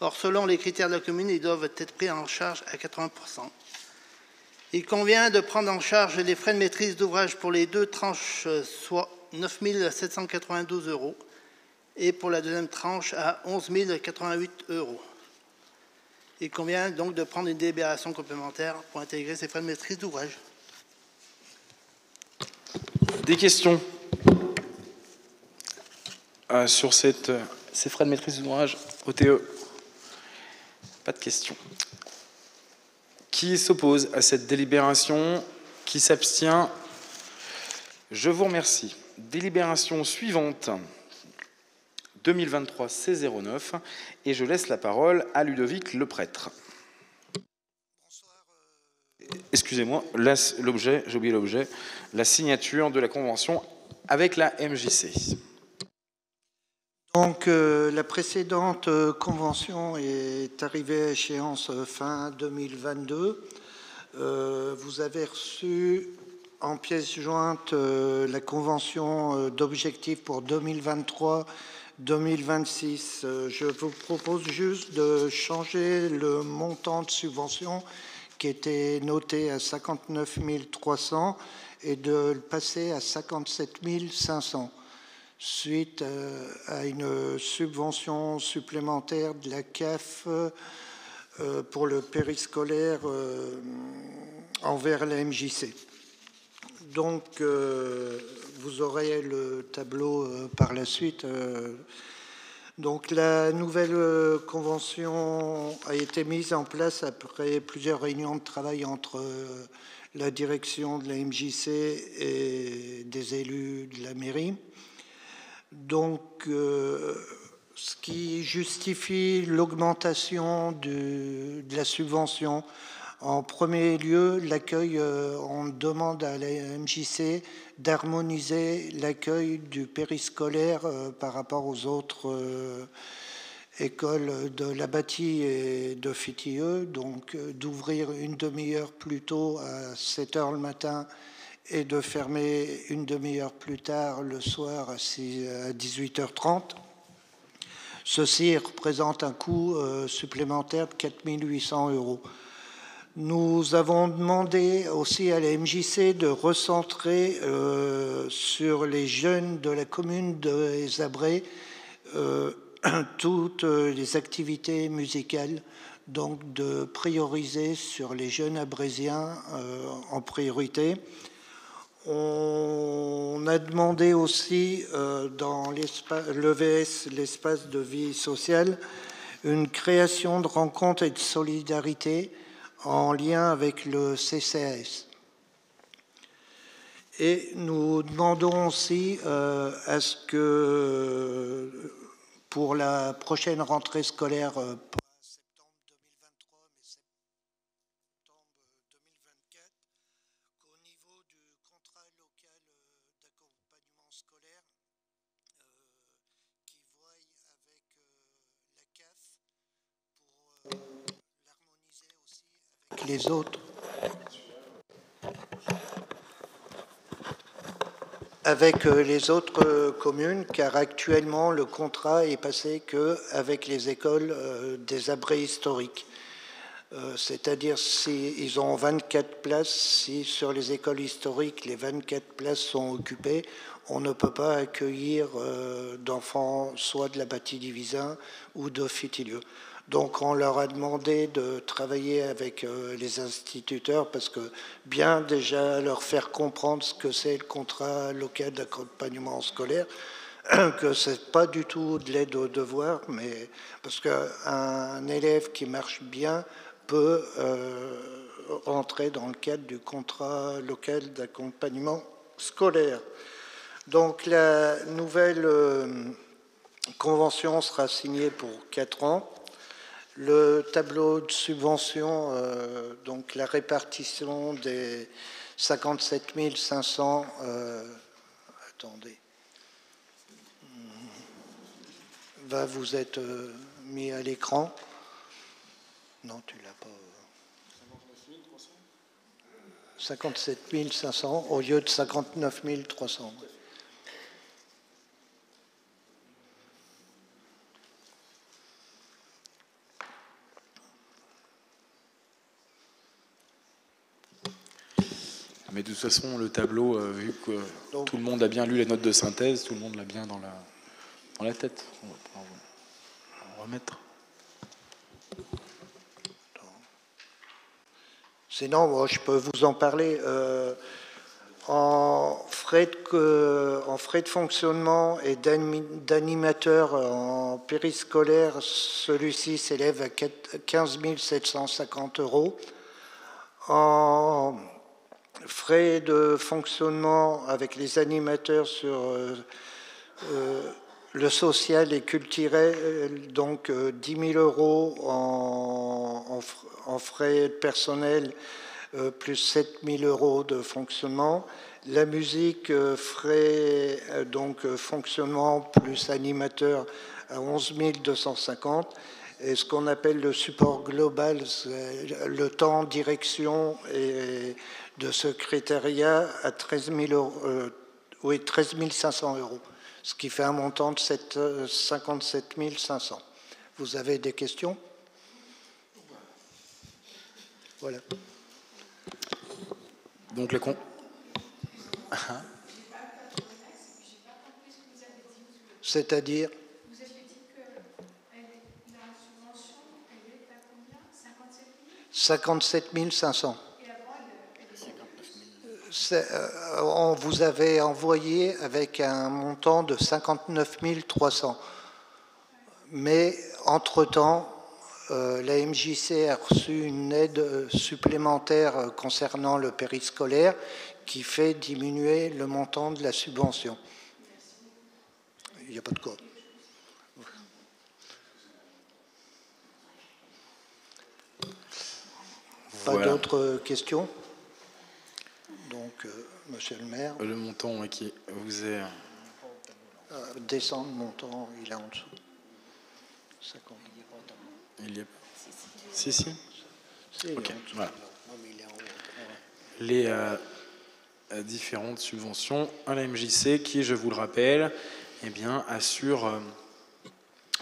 Or, selon les critères de la commune, ils doivent être pris en charge à 80%. Il convient de prendre en charge les frais de maîtrise d'ouvrage pour les deux tranches, soit 9 792 €, et pour la deuxième tranche à 11 088 €. Il convient donc de prendre une délibération complémentaire pour intégrer ces frais de maîtrise d'ouvrage. Des questions sur ces frais de maîtrise d'ouvrage OTE? Pas de questions. Qui s'oppose à cette délibération? Qui s'abstient? Je vous remercie. Délibération suivante, 2023 C09, et je laisse la parole à Ludovic Leprêtre. Excusez-moi, l'objet, j'ai oublié l'objet, la signature de la convention avec la MJC. Donc, la précédente convention est arrivée à échéance fin 2022. Vous avez reçu en pièce jointe la convention d'objectifs pour 2023-2026. Je vous propose juste de changer le montant de subvention qui était noté à 59 300 et de le passer à 57 500. Suite à une subvention supplémentaire de la CAF pour le périscolaire envers la MJC. Donc, vous aurez le tableau par la suite. Donc, la nouvelle convention a été mise en place après plusieurs réunions de travail entre la direction de la MJC et des élus de la mairie. Donc, ce qui justifie l'augmentation de la subvention, en premier lieu, l'accueil, on demande à la MJC d'harmoniser l'accueil du périscolaire par rapport aux autres écoles de La Bâtie et de Fitilleux, donc d'ouvrir une demi-heure plus tôt à 7h le matin et de fermer une demi-heure plus tard le soir à 18h30. Ceci représente un coût supplémentaire de 4 800 €. Nous avons demandé aussi à la MJC de recentrer sur les jeunes de la commune des Abrets toutes les activités musicales, donc de prioriser sur les jeunes abrésiens en priorité. On a demandé aussi dans l'EVS, l'espace de vie sociale, une création de rencontres et de solidarité en lien avec le CCAS. Et nous demandons aussi à ce que pour la prochaine rentrée scolaire, pas septembre 2023, mais septembre 2024, qu'au niveau du contrat local d'accompagnement scolaire, qui voie avec la CAF pour l'harmoniser aussi avec les autres. Avec les autres communes, car actuellement le contrat est passé qu'avec les écoles des abrets historiques. C'est-à-dire s'ils ont 24 places, si sur les écoles historiques les 24 places sont occupées, on ne peut pas accueillir d'enfants soit de la Bâtie-Divisin ou de Fitilleux. Donc on leur a demandé de travailler avec les instituteurs parce que bien déjà leur faire comprendre ce que c'est le contrat local d'accompagnement scolaire, que c'est pas du tout de l'aide aux devoirs, mais parce qu'un élève qui marche bien peut entrer dans le cadre du contrat local d'accompagnement scolaire. Donc la nouvelle convention sera signée pour 4 ans. Le tableau de subvention, donc la répartition des 57 500, attendez, va vous être mis à l'écran. Non, tu l'as pas. 57 500 au lieu de 59 300. Mais de toute façon, le tableau, vu que donc, tout le monde a bien lu les notes de synthèse, tout le monde l'a bien dans la tête. On va pouvoir en remettre. Sinon, moi, je peux vous en parler. En frais de fonctionnement et d'animateur en périscolaire, celui-ci s'élève à 15 750 €. En frais de fonctionnement avec les animateurs sur le social et culturel, donc 10 000 € en frais personnels, plus 7 000 € de fonctionnement. La musique, frais fonctionnement plus animateur à 11 250. Et ce qu'on appelle le support global, le temps, direction et de secrétariat à 13 500 €, ce qui fait un montant de 57 500. Vous avez des questions? Voilà. Donc le compte. C'est-à-dire? Vous avez dit que la subvention, elle est à combien? 57 000? 57 500. Et avant, On vous avait envoyé avec un montant de 59 300. Mais entre-temps, la MJC a reçu une aide supplémentaire concernant le périscolaire qui fait diminuer le montant de la subvention. Il n'y a pas de quoi. Pas d'autres questions? Donc, monsieur le maire. Le montant qui vous est... Descendre le montant, il est en dessous. 50. Il y a pas. Si. Ok, voilà. Les différentes subventions à la MJC qui, je vous le rappelle, assurent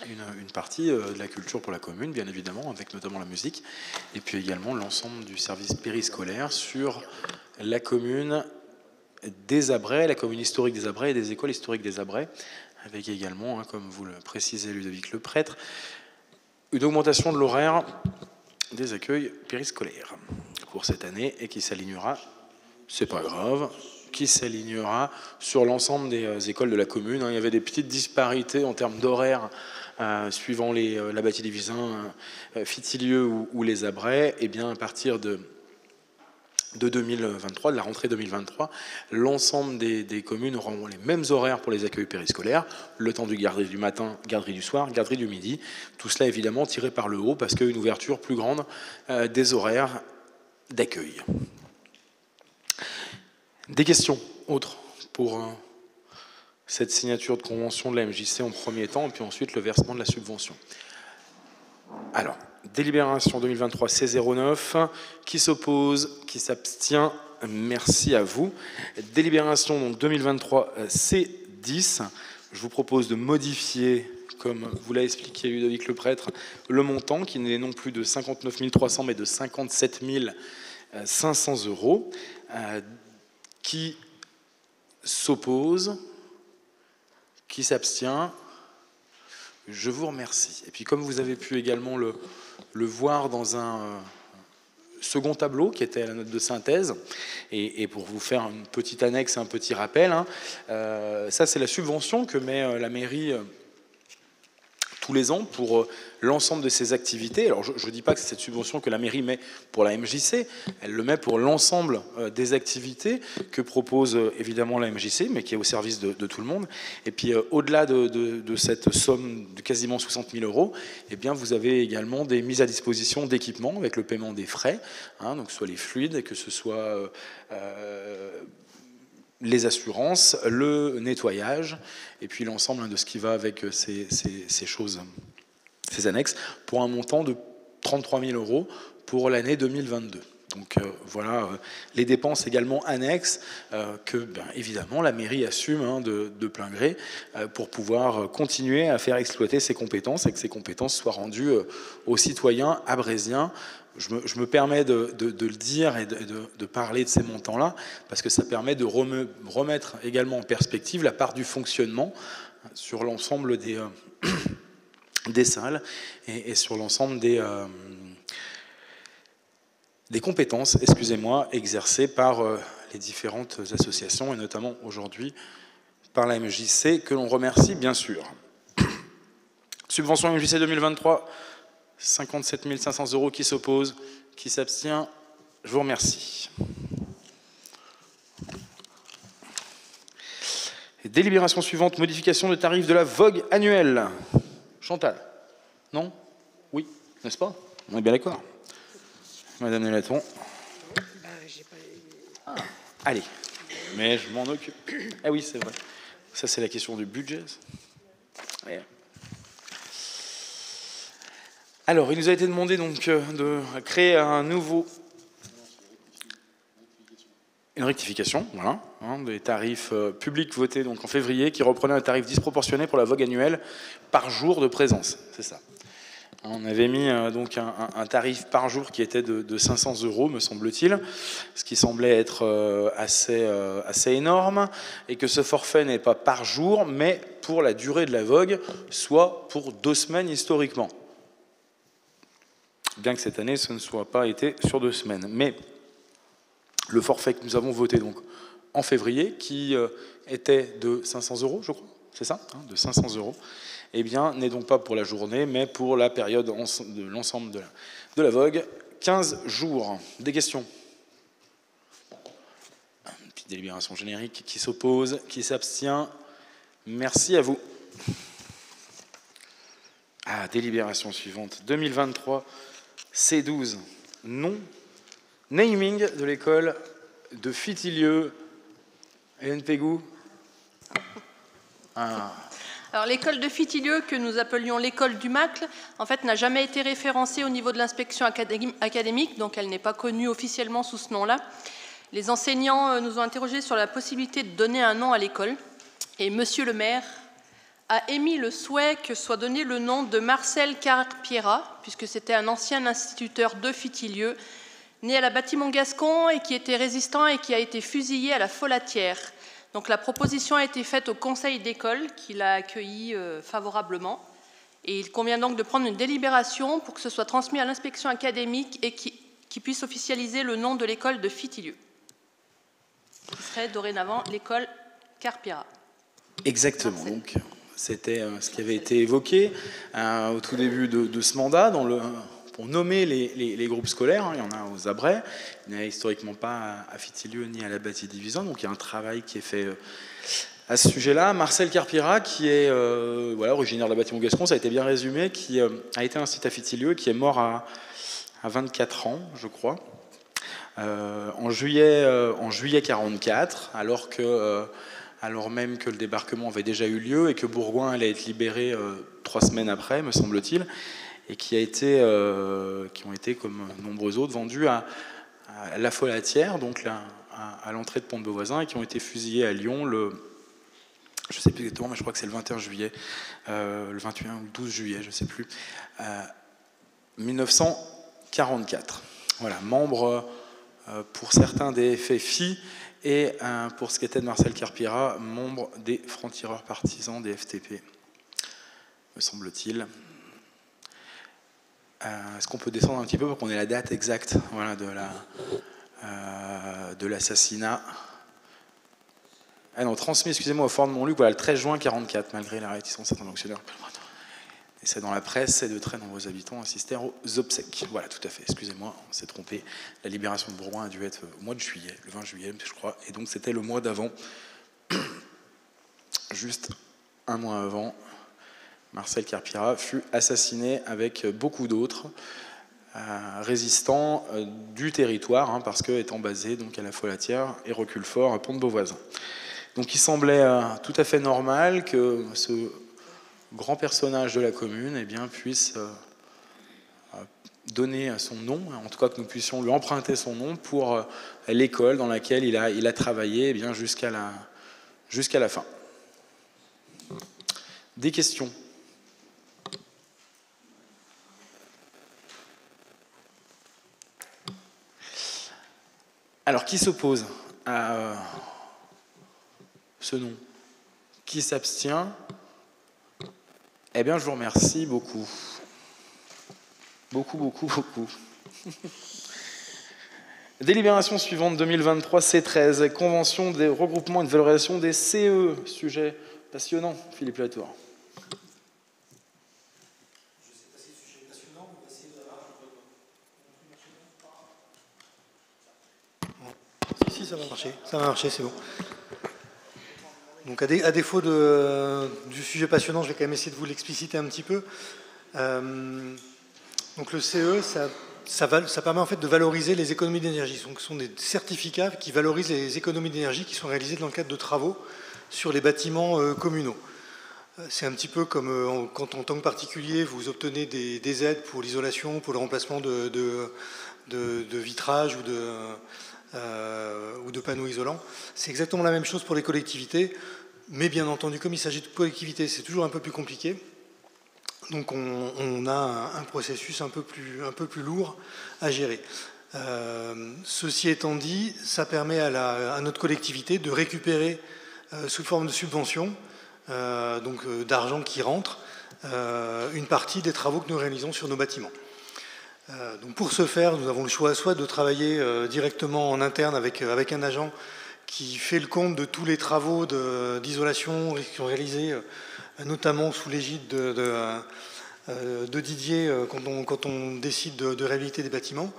une partie de la culture pour la commune, bien évidemment, avec notamment la musique, et puis également l'ensemble du service périscolaire sur la commune des Abrais, la commune historique des Abrais et des écoles historiques des Abrais, avec également, comme vous le précisez Ludovic le prêtre, une augmentation de l'horaire des accueils périscolaires pour cette année et qui s'alignera, c'est pas grave, qui s'alignera sur l'ensemble des écoles de la commune. Il y avait des petites disparités en termes d'horaire suivant la Bâtie des Visins, Fitilieu ou les Abrais. Et bien à partir de 2023, de la rentrée 2023, l'ensemble des communes auront les mêmes horaires pour les accueils périscolaires, le temps du garderie du matin, garderie du soir, garderie du midi. Tout cela évidemment tiré par le haut parce qu'il y a une ouverture plus grande des horaires d'accueil. Des questions autres pour cette signature de convention de la MJC en premier temps et puis ensuite le versement de la subvention. Alors, délibération 2023 C09, qui s'oppose, qui s'abstient, merci à vous. Délibération donc 2023 C10, je vous propose de modifier, comme vous l'a expliqué Ludovic le prêtre, le montant qui n'est non plus de 59 300 mais de 57 500 €, qui s'oppose, qui s'abstient. Je vous remercie. Et puis comme vous avez pu également le voir dans un second tableau qui était à la note de synthèse, et pour vous faire une petite annexe, un petit rappel, ça c'est la subvention que met la mairie tous les ans pour l'ensemble de ses activités. Alors je ne dis pas que c'est cette subvention que la mairie met pour la MJC, elle le met pour l'ensemble des activités que propose évidemment la MJC, mais qui est au service de tout le monde. Et puis au-delà de cette somme de quasiment 60 000 €, eh bien, vous avez également des mises à disposition d'équipements avec le paiement des frais, donc soit les fluides, que ce soit les assurances, le nettoyage, et puis l'ensemble de ce qui va avec ces choses, ces annexes, pour un montant de 33 000 € pour l'année 2022. Donc voilà les dépenses également annexes que, évidemment, la mairie assume de plein gré pour pouvoir continuer à faire exploiter ses compétences et que ces compétences soient rendues aux citoyens abrésiens. Je me permets de le dire et de parler de ces montants-là parce que ça permet de remettre également en perspective la part du fonctionnement sur l'ensemble des salles et sur l'ensemble des compétences, excusez-moi, exercées par les différentes associations, et notamment aujourd'hui par la MJC, que l'on remercie bien sûr. Subvention MJC 2023, 57 500 € qui s'opposent, qui s'abstient. Je vous remercie. Et délibération suivante, modification de tarif de la vogue annuelle. Chantal? Non? Oui, n'est-ce pas? On est bien d'accord. Madame Nelaton. Ah, allez, mais je m'en occupe. Ah oui, c'est vrai. Ça, c'est la question du budget. Ouais. Alors, il nous a été demandé donc de créer une rectification, voilà, des tarifs publics votés donc en février, qui reprenaient un tarif disproportionné pour la vogue annuelle par jour de présence. C'est ça. On avait mis donc un tarif par jour qui était de 500 €, me semble-t-il, ce qui semblait être assez énorme, et que ce forfait n'est pas par jour, mais pour la durée de la vogue, soit pour 2 semaines historiquement. Bien que cette année, ce ne soit pas été sur 2 semaines. Mais le forfait que nous avons voté donc en février, qui était de 500 €, je crois, c'est ça, de 500 €, eh bien, n'est donc pas pour la journée, mais pour la période de l'ensemble de la vogue, 15 jours. Des questions? Une petite délibération générique. Qui s'oppose? Qui s'abstient? Merci à vous. Ah, délibération suivante. 2023, C12. Non. Naming de l'école de Fitilieu. Hélène Pégou. Ah. Alors l'école de Fitilieu, que nous appelions l'école du Macle, en fait n'a jamais été référencée au niveau de l'inspection académique, donc elle n'est pas connue officiellement sous ce nom-là. Les enseignants nous ont interrogés sur la possibilité de donner un nom à l'école, et monsieur le maire a émis le souhait que soit donné le nom de Marcel Carpiera, puisque c'était un ancien instituteur de Fitilieu, né à la Bâtiment-Gascon et qui était résistant et qui a été fusillé à la Folatière. Donc la proposition a été faite au conseil d'école, qui l'a accueilli favorablement. Et il convient donc de prendre une délibération pour que ce soit transmis à l'inspection académique et qui puisse officialiser le nom de l'école de Fitilieu. Ce serait dorénavant l'école Carpiera. Exactement. Donc, c'était ce qui avait été évoqué au tout début de ce mandat, pour nommer les groupes scolaires. Il y en a aux Abrets, il n'y en a historiquement pas à Fitilieu ni à la Bâtie-Division, donc il y a un travail qui est fait à ce sujet-là. Marcel Carpiera, qui est originaire de la Bâtiment-Gascon, ça a été bien résumé, qui a été un site à Fitilieu, qui est mort à 24 ans, je crois, en juillet 44, alors même que le débarquement avait déjà eu lieu et que Bourgoin allait être libéré 3 semaines après, me semble-t-il, et qui ont été, comme nombreux autres, vendus à la Folatière, donc à l'entrée de Pont-de-Beauvoisin, et qui ont été fusillés à Lyon je ne sais plus exactement, mais je crois que c'est le 21 juillet, le 21 ou le 12 juillet, je ne sais plus, 1944. Voilà, membre pour certains des FFI, et pour ce qui était de Marcel Carpiera, membre des francs-tireurs partisans des FTP, me semble-t-il. Est-ce qu'on peut descendre un petit peu pour qu'on ait la date exacte, voilà, de l'assassinat? Ah non, transmis, excusez-moi, au Fort de Montluc, voilà, le 13 juin 1944, malgré la réticence de certains fonctionnaires. Et c'est dans la presse, et de très nombreux habitants assistèrent aux obsèques. Voilà, tout à fait, excusez-moi, on s'est trompé. La libération de Bourgoin a dû être au mois de juillet, le 20 juillet, je crois, et donc c'était le mois d'avant, juste un mois avant. Marcel Carpiera fut assassiné avec beaucoup d'autres résistants du territoire, parce que étant basé donc à la Folatière et Reculfort à Pont-de-Beauvoisin. Donc il semblait tout à fait normal que ce grand personnage de la commune puisse donner son nom, en tout cas que nous puissions lui emprunter son nom pour l'école dans laquelle il a travaillé jusqu'à la fin. Des questions? Alors, qui s'oppose à ce nom? Qui s'abstient? Eh bien, je vous remercie beaucoup. Beaucoup. Délibération suivante 2023 C13, convention des regroupements et de valorisation des CE. Sujet passionnant, Philippe Latour. Si, ça va marcher, c'est bon. Donc à défaut du sujet passionnant, je vais quand même essayer de vous l'expliciter un petit peu. Donc le CE, ça permet en fait de valoriser les économies d'énergie. Donc ce sont des certificats qui valorisent les économies d'énergie qui sont réalisées dans le cadre de travaux sur les bâtiments communaux. C'est un petit peu comme quand en tant que particulier, vous obtenez des aides pour l'isolation, pour le remplacement de vitrage ou de panneaux isolants. C'est exactement la même chose pour les collectivités, mais bien entendu, comme il s'agit de collectivités, c'est toujours un peu plus compliqué. Donc on a un processus un peu plus lourd à gérer. Ceci étant dit, ça permet à notre collectivité de récupérer sous forme de subvention, donc d'argent qui rentre, une partie des travaux que nous réalisons sur nos bâtiments. Donc pour ce faire, nous avons le choix soit de travailler directement en interne avec un agent qui fait le compte de tous les travaux d'isolation qui sont réalisés notamment sous l'égide de Didier quand on décide de réhabiliter des bâtiments,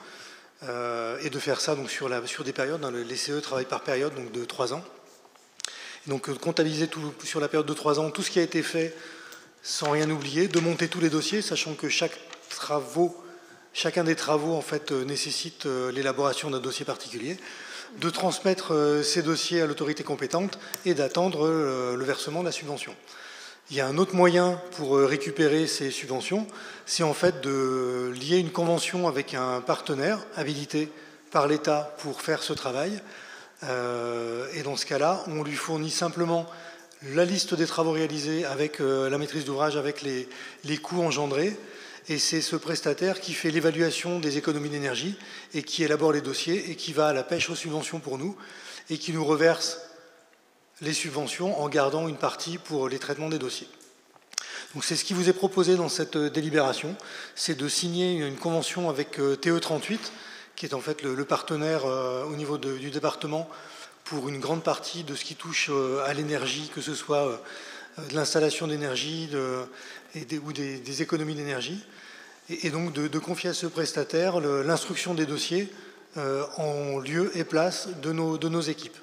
et de faire ça donc sur des périodes. Les CE travaillent par période, donc de 3 ans. Et donc comptabiliser tout, sur la période de 3 ans tout ce qui a été fait sans rien oublier, de monter tous les dossiers, sachant que chacun des travaux en fait, nécessite l'élaboration d'un dossier particulier, de transmettre ces dossiers à l'autorité compétente et d'attendre le versement de la subvention. Il y a un autre moyen pour récupérer ces subventions, c'est en fait de lier une convention avec un partenaire habilité par l'État pour faire ce travail. Et dans ce cas-là, on lui fournit simplement la liste des travaux réalisés avec la maîtrise d'ouvrage, avec les coûts engendrés. Et c'est ce prestataire qui fait l'évaluation des économies d'énergie et qui élabore les dossiers et qui va à la pêche aux subventions pour nous et qui nous reverse les subventions en gardant une partie pour les traitements des dossiers. Donc c'est ce qui vous est proposé dans cette délibération, c'est de signer une convention avec TE38, qui est en fait le partenaire au niveau du département pour une grande partie de ce qui touche à l'énergie, que ce soit de l'installation d'énergie ou des économies d'énergie, et donc de confier à ce prestataire l'instruction des dossiers en lieu et place de nos équipes.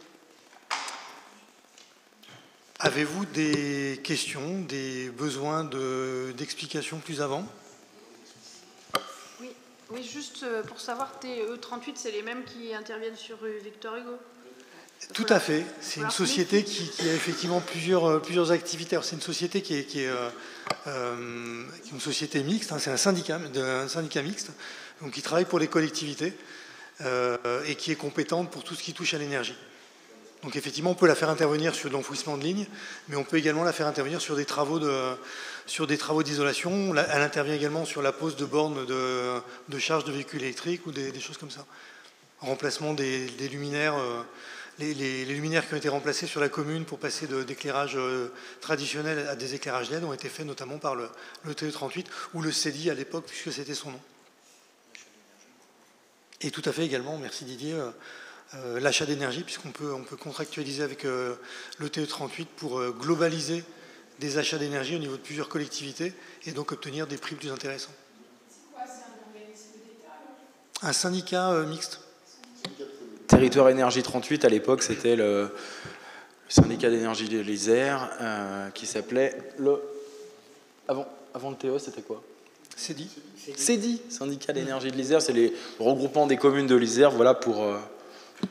Avez-vous des questions, des besoins d'explications plus avant? Oui, juste pour savoir, TE38, c'est les mêmes qui interviennent sur Victor Hugo? Tout à fait. C'est une société qui a effectivement plusieurs activités. C'est une société qui est une société mixte, hein, c'est un syndicat mixte, donc qui travaille pour les collectivités et qui est compétente pour tout ce qui touche à l'énergie. Donc effectivement, on peut la faire intervenir sur l'enfouissement de lignes, mais on peut également la faire intervenir sur des travaux d'isolation. Elle intervient également sur la pose de bornes de charge de véhicules électriques ou des choses comme ça. Remplacement des luminaires, les luminaires qui ont été remplacés sur la commune pour passer d'éclairage traditionnel à des éclairages LED ont été faits notamment par le TE38 ou le CEDI à l'époque, puisque c'était son nom. Et tout à fait également, merci Didier, l'achat d'énergie, puisqu'on peut contractualiser avec le TE38 pour globaliser des achats d'énergie au niveau de plusieurs collectivités et donc obtenir des prix plus intéressants. C'est quoi? C'est un organisme d'État alors? Un syndicat mixte. Territoire Énergie 38, à l'époque, c'était le syndicat d'énergie de l'Isère qui s'appelait le... Avant le TE, c'était quoi? CEDI. CEDI, syndicat d'énergie de l'Isère, c'est les regroupements des communes de l'Isère, voilà, pour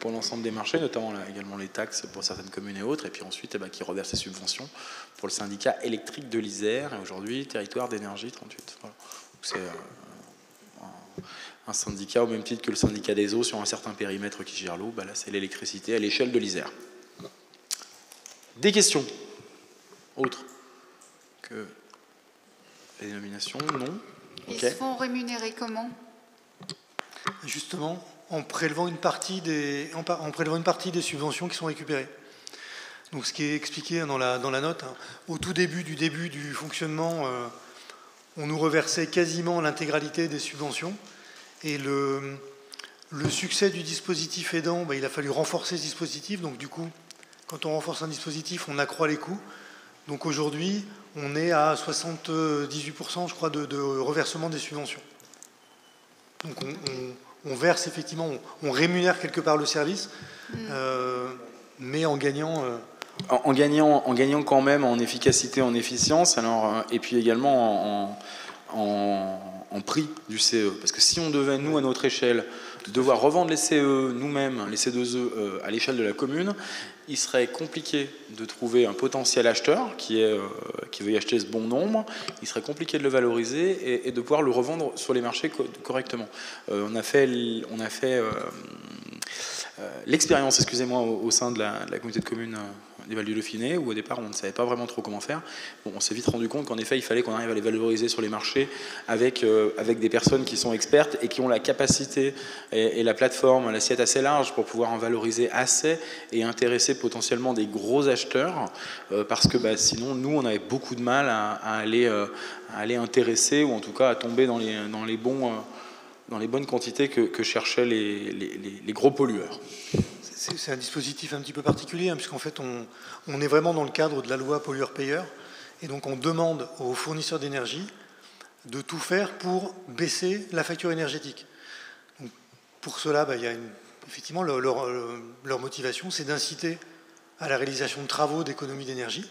l'ensemble des marchés, notamment également les taxes pour certaines communes et autres, et puis ensuite qui reverse les subventions pour le syndicat électrique de l'Isère, et aujourd'hui territoire d'énergie 38. Voilà. C'est un syndicat au même titre que le syndicat des eaux sur un certain périmètre qui gère l'eau, là c'est l'électricité à l'échelle de l'Isère. Des questions autres que les dénominations? Non. Ils Okay. se font rémunérer comment? Justement, en prélevant une partie des subventions qui sont récupérées. Donc, ce qui est expliqué dans la note, hein, au tout début du fonctionnement, on nous reversait quasiment l'intégralité des subventions, et Le succès du dispositif aidant, il a fallu renforcer ce dispositif. Donc du coup, quand on renforce un dispositif, on accroît les coûts. Donc aujourd'hui, on est à 78%, je crois, de reversement des subventions. Donc on verse effectivement, on rémunère quelque part le service, mais en gagnant... En gagnant quand même en efficacité, en efficience, alors, et puis également en prix du CE. Parce que si on devait, nous, à notre échelle, devoir revendre les CE nous-mêmes, les C2E, à l'échelle de la commune, il serait compliqué de trouver un potentiel acheteur qui veut y acheter ce bon nombre. Il serait compliqué de le valoriser et de pouvoir le revendre sur les marchés correctement. On a fait l'expérience, excusez-moi, au sein de la communauté de communes des Vals du Dauphiné, où au départ on ne savait pas vraiment trop comment faire. Bon, on s'est vite rendu compte qu'en effet il fallait qu'on arrive à les valoriser sur les marchés avec des personnes qui sont expertes et qui ont la capacité et la plateforme, l'assiette assez large pour pouvoir en valoriser assez et intéresser potentiellement des gros acheteurs, parce que sinon nous on avait beaucoup de mal à aller intéresser, ou en tout cas à tomber dans les bonnes quantités que cherchaient les gros pollueurs. C'est un dispositif un petit peu particulier, puisqu'en fait, on est vraiment dans le cadre de la loi pollueur-payeur, et donc on demande aux fournisseurs d'énergie de tout faire pour baisser la facture énergétique. Donc, pour cela, il y a effectivement leur motivation, c'est d'inciter à la réalisation de travaux d'économie d'énergie,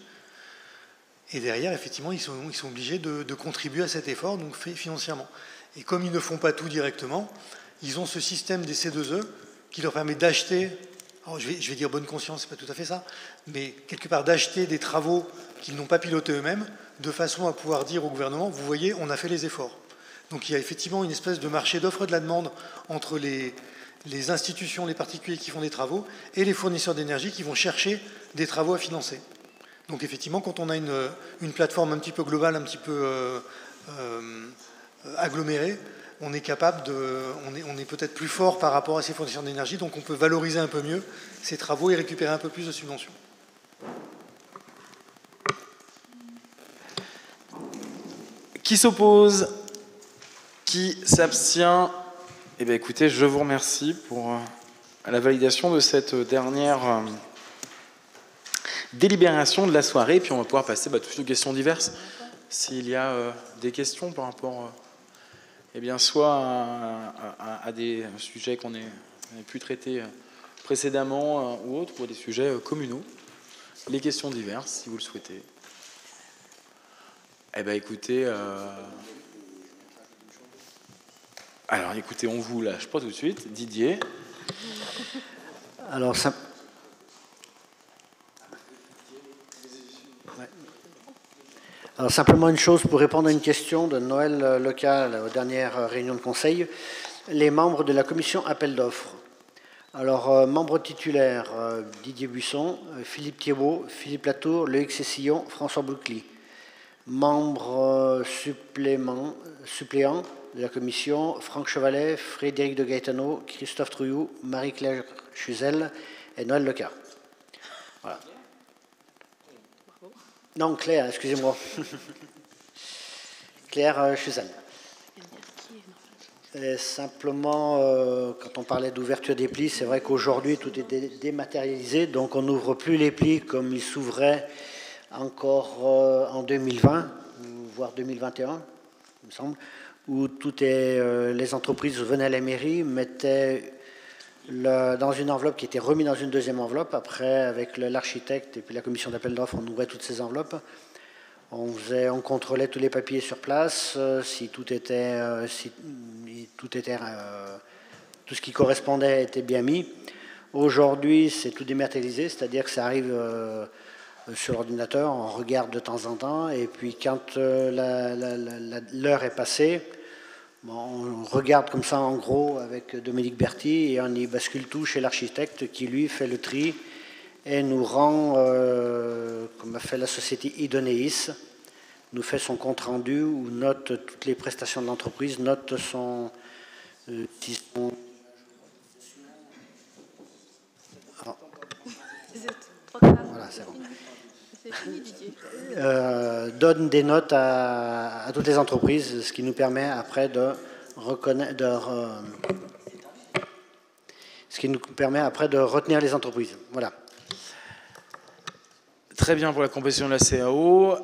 et derrière, effectivement, ils sont obligés de contribuer à cet effort, donc fait financièrement. Et comme ils ne font pas tout directement, ils ont ce système des C2E qui leur permet d'acheter, je vais dire bonne conscience, c'est pas tout à fait ça, mais quelque part d'acheter des travaux qu'ils n'ont pas pilotés eux-mêmes, de façon à pouvoir dire au gouvernement, vous voyez, on a fait les efforts. Donc il y a effectivement une espèce de marché d'offre et de la demande entre les institutions, les particuliers qui font des travaux, et les fournisseurs d'énergie qui vont chercher des travaux à financer. Donc effectivement, quand on a une plateforme un petit peu globale, un petit peu agglomérée, on est capable on est peut-être plus fort par rapport à ces fournisseurs d'énergie, donc on peut valoriser un peu mieux ces travaux et récupérer un peu plus de subventions. Qui s'oppose? Qui s'abstient? Eh bien écoutez, je vous remercie pour la validation de cette dernière délibération de la soirée, et puis on va pouvoir passer toutes aux questions diverses. S'il y a des questions par rapport soit à des sujets qu'on a pu traiter précédemment ou autres, ou à des sujets communaux. Les questions diverses, si vous le souhaitez. Eh bien, écoutez... Alors, écoutez, on vous lâche pas tout de suite. Didier. Alors, ça... Alors, simplement une chose pour répondre à une question de Noël Leca aux dernières réunions de conseil. Les membres de la commission appel d'offres. Alors, membres titulaires, Didier Buisson, Philippe Thiebaud, Philippe Latour, Loïc Cessillon, François Boucli. Membres suppléants de la commission, Franck Chevalet, Frédéric de Gaetano, Christophe Trouillou, Marie-Claire Chuzel et Noël Leca. Voilà. Non, Claire, excusez-moi. Claire Chuzel. Et simplement, quand on parlait d'ouverture des plis, c'est vrai qu'aujourd'hui, tout est dématérialisé, donc on n'ouvre plus les plis comme ils s'ouvraient encore en 2020, voire 2021, il me semble, où les entreprises venaient à la mairie, mettaient dans une enveloppe qui était remise dans une deuxième enveloppe. Après, avec l'architecte et puis la commission d'appel d'offres, on ouvrait toutes ces enveloppes. On contrôlait tous les papiers sur place, tout ce qui correspondait était bien mis. Aujourd'hui, c'est tout dématérialisé, c'est-à-dire que ça arrive sur l'ordinateur, on regarde de temps en temps, et puis quand l'heure est passée, on regarde comme ça en gros avec Dominique Berti, et on y bascule tout chez l'architecte qui lui fait le tri et nous rend, comme a fait la société Idoneis, nous fait son compte rendu où note toutes les prestations de l'entreprise, note son... Voilà, c'est bon. Donne des notes à toutes les entreprises, ce qui nous permet après de reconnaître, ce qui nous permet après de retenir les entreprises. Voilà. Très bien pour la composition de la CAO.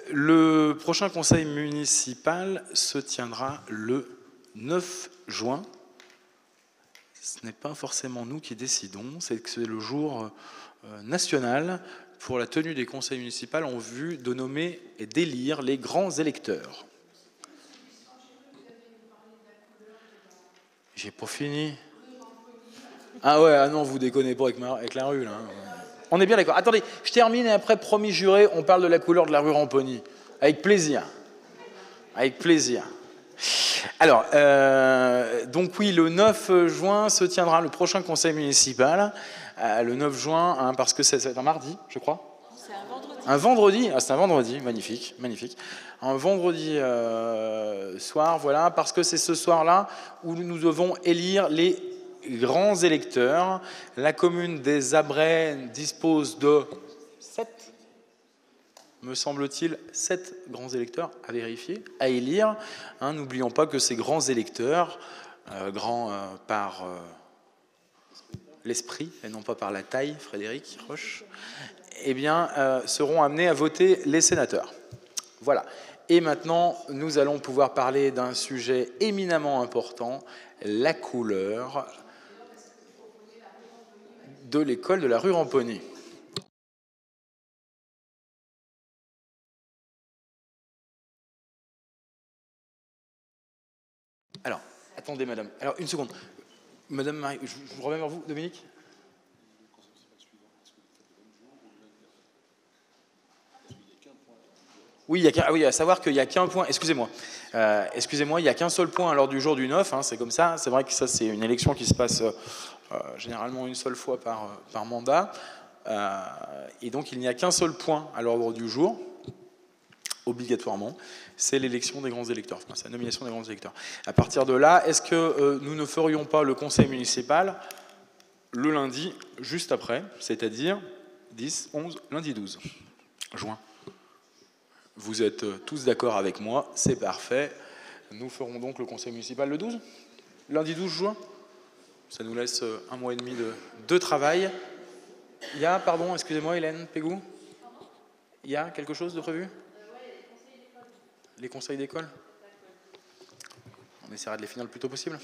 Le prochain conseil municipal se tiendra le 9 juin. Ce n'est pas forcément nous qui décidons, c'est que c'est le jour national pour la tenue des conseils municipaux en vue de nommer et d'élire les grands électeurs. J'ai pas fini. Ah ouais, ah non, vous déconnez pas avec la rue, là. On est bien d'accord. Attendez, je termine et après, promis juré, on parle de la couleur de la rue Ramponny. Avec plaisir. Avec plaisir. Alors, donc oui, le 9 juin se tiendra le prochain conseil municipal. Le 9 juin, hein, parce que c'est un mardi, je crois. C'est un vendredi. Un vendredi, ah, c'est un vendredi, magnifique, magnifique. Un vendredi soir, voilà, parce que c'est ce soir-là où nous devons élire les grands électeurs. La commune des Abrais dispose de 7, me semble-t-il, 7 grands électeurs à vérifier, à élire. Hein, n'oublions pas que ces grands électeurs, grands par l'esprit et non pas par la taille, Frédéric Roche, eh bien, seront amenés à voter les sénateurs. Voilà. Et maintenant, nous allons pouvoir parler d'un sujet éminemment important, la couleur de l'école de la rue Ramponny. Alors, attendez, madame. Alors, une seconde. Madame Marie, je vous reviens vers vous, Dominique. Oui, à savoir qu'il n'y a qu'un point, excusez-moi, il n'y a qu'un seul point à l'ordre du jour du 9, hein, c'est comme ça, c'est vrai que ça c'est une élection qui se passe généralement une seule fois par mandat, et donc il n'y a qu'un seul point à l'ordre du jour, obligatoirement, c'est l'élection des grands électeurs, enfin, c'est la nomination des grands électeurs. À partir de là, est-ce que nous ne ferions pas le conseil municipal le lundi juste après, c'est-à-dire 10, 11, lundi 12 juin? Vous êtes tous d'accord avec moi, c'est parfait. Nous ferons donc le conseil municipal le 12, lundi 12 juin. Ça nous laisse un mois et demi de travail. Il y a, pardon, excusez-moi Hélène Pégou, il y a quelque chose de prévu? Les conseils d'école. On essaiera de les finir le plus tôt possible.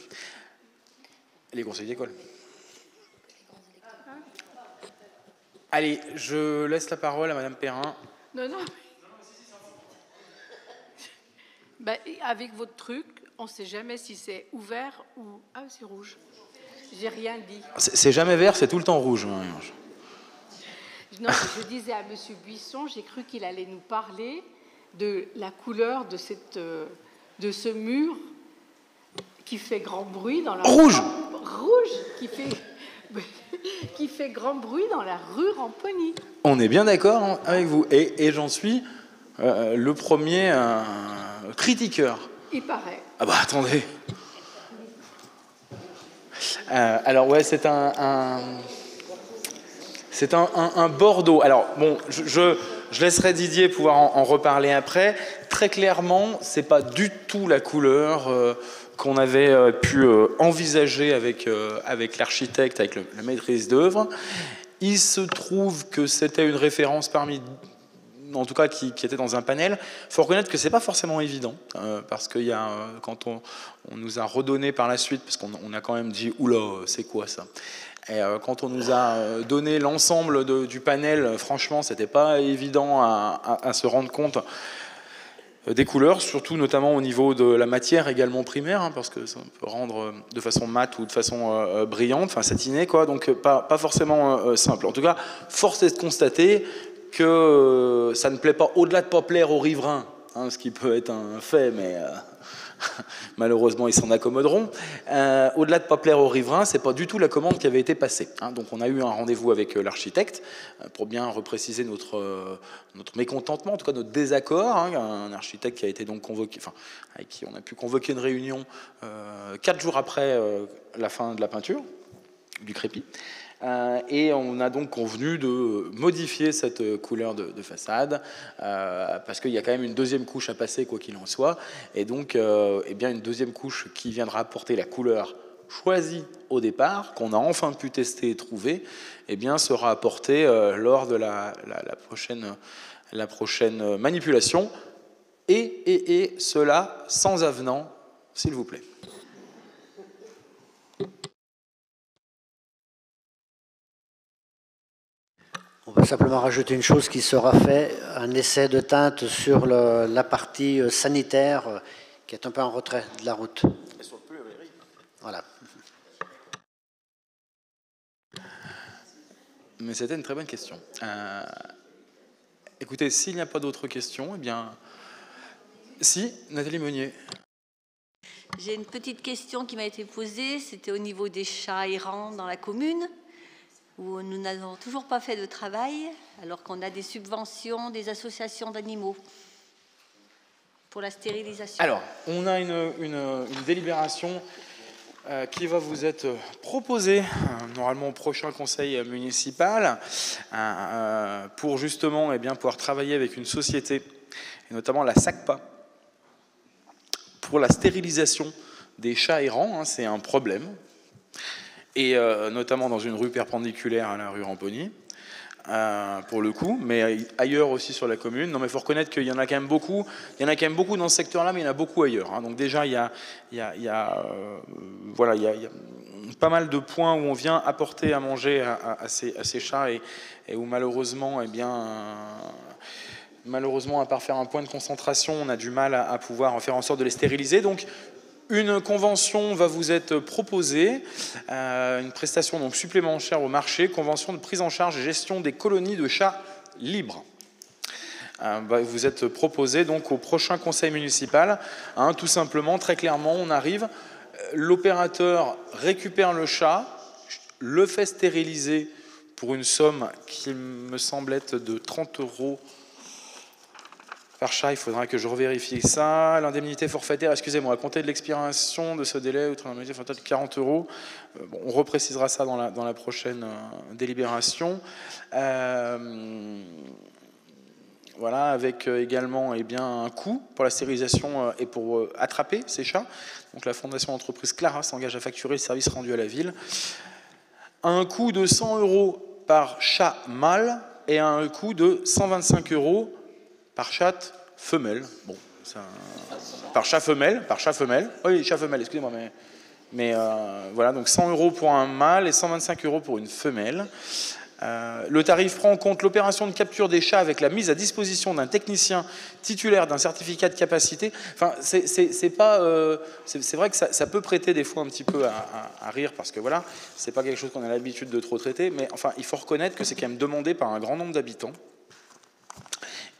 Les conseils d'école. Allez, je laisse la parole à Madame Perrin. Non. Ben, avec votre truc, on ne sait jamais si c'est ouvert ou... Ah, c'est rouge. J'ai rien dit. C'est jamais vert, c'est tout le temps rouge. Non, je disais à M. Buisson, j'ai cru qu'il allait nous parler de la couleur de ce mur qui fait grand bruit dans la... Rouge. Rouge, qui fait grand bruit dans la rue Ramponny. On est bien d'accord avec vous. Et j'en suis le premier critiqueur. Il paraît. Ah bah attendez. Alors ouais, c'est un bordeaux. Alors bon, je laisserai Didier pouvoir en reparler après. Très clairement, c'est pas du tout la couleur qu'on avait pu envisager avec l'architecte, avec la maîtrise d'œuvre. Il se trouve que c'était une référence parmi, en tout cas qui était dans un panel. Il faut reconnaître que c'est pas forcément évident, parce qu'il y a, quand on nous a redonné par la suite, parce qu'on a quand même dit « Oula, c'est quoi ça ?» Et quand on nous a donné l'ensemble du panel, franchement, c'était pas évident à se rendre compte des couleurs, surtout notamment au niveau de la matière également primaire, hein, parce que ça peut rendre de façon mate ou de façon brillante, enfin satinée, quoi, donc pas forcément simple. En tout cas, force est de constater que ça ne plaît pas, au-delà de ne pas plaire aux riverains, hein, ce qui peut être un fait, mais malheureusement ils s'en accommoderont. Au-delà de ne pas plaire aux riverains, c'est pas du tout la commande qui avait été passée, hein. Donc on a eu un rendez-vous avec l'architecte pour bien repréciser notre mécontentement, en tout cas notre désaccord, hein. Un architecte qui a été donc convoqué, enfin avec qui on a pu convoquer une réunion 4 jours après la fin de la peinture du crépi. Et on a donc convenu de modifier cette couleur de façade parce qu'il y a quand même une deuxième couche à passer, quoi qu'il en soit, et donc eh bien une deuxième couche qui viendra apporter la couleur choisi au départ, qu'on a enfin pu tester et trouver, eh bien, sera apporté lors de la prochaine manipulation, et cela sans avenant, s'il vous plaît. On va simplement rajouter une chose qui sera fait, un essai de teinte sur la partie sanitaire qui est un peu en retrait de la route. Voilà. Mais c'était une très bonne question. Écoutez, s'il n'y a pas d'autres questions, eh bien... Si, Nathalie Meunier. J'ai une petite question qui m'a été posée, c'était au niveau des chats errants dans la commune, où nous n'avons toujours pas fait de travail, alors qu'on a des subventions des associations d'animaux pour la stérilisation. Alors, on a une délibération qui va vous être proposée normalement au prochain conseil municipal pour justement pouvoir travailler avec une société, et notamment la SACPA, pour la stérilisation des chats errants. C'est un problème, et notamment dans une rue perpendiculaire à la rue Ramponny, pour le coup, mais ailleurs aussi sur la commune. Non, mais il faut reconnaître qu'il y en a quand même beaucoup. Il y en a quand même beaucoup dans ce secteur-là, mais il y en a beaucoup ailleurs. Donc déjà, il y a pas mal de points où on vient apporter à manger à ces chats et où malheureusement, malheureusement, à part faire un point de concentration, on a du mal à pouvoir faire en sorte de les stériliser. Donc, une convention va vous être proposée, une prestation donc supplémentaire au marché, convention de prise en charge et gestion des colonies de chats libres. Vous êtes proposé donc au prochain conseil municipal. Tout simplement, très clairement, on arrive, l'opérateur récupère le chat, le fait stériliser pour une somme qui me semble être de 30 € par chat. Il faudra que je revérifie ça. L'indemnité forfaitaire, excusez-moi, à compter de l'expiration de ce délai, l'indemnité forfaitaire de 40 €. Bon, on reprécisera ça dans la prochaine délibération. Voilà, avec également un coût pour la stérilisation et pour attraper ces chats. Donc la fondation d'entreprise Clara s'engage à facturer le service rendu à la ville. Un coût de 100 € par chat mâle et un coût de 125 € par chatte femelle. Bon, par chat femelle. Oui, chat femelle, excusez-moi, mais voilà, donc 100 € pour un mâle et 125 € pour une femelle. Le tarif prend en compte l'opération de capture des chats avec la mise à disposition d'un technicien titulaire d'un certificat de capacité. Enfin, c'est vrai que ça peut prêter des fois un petit peu à rire, parce que voilà, c'est pas quelque chose qu'on a l'habitude de trop traiter, mais enfin, il faut reconnaître que c'est quand même demandé par un grand nombre d'habitants.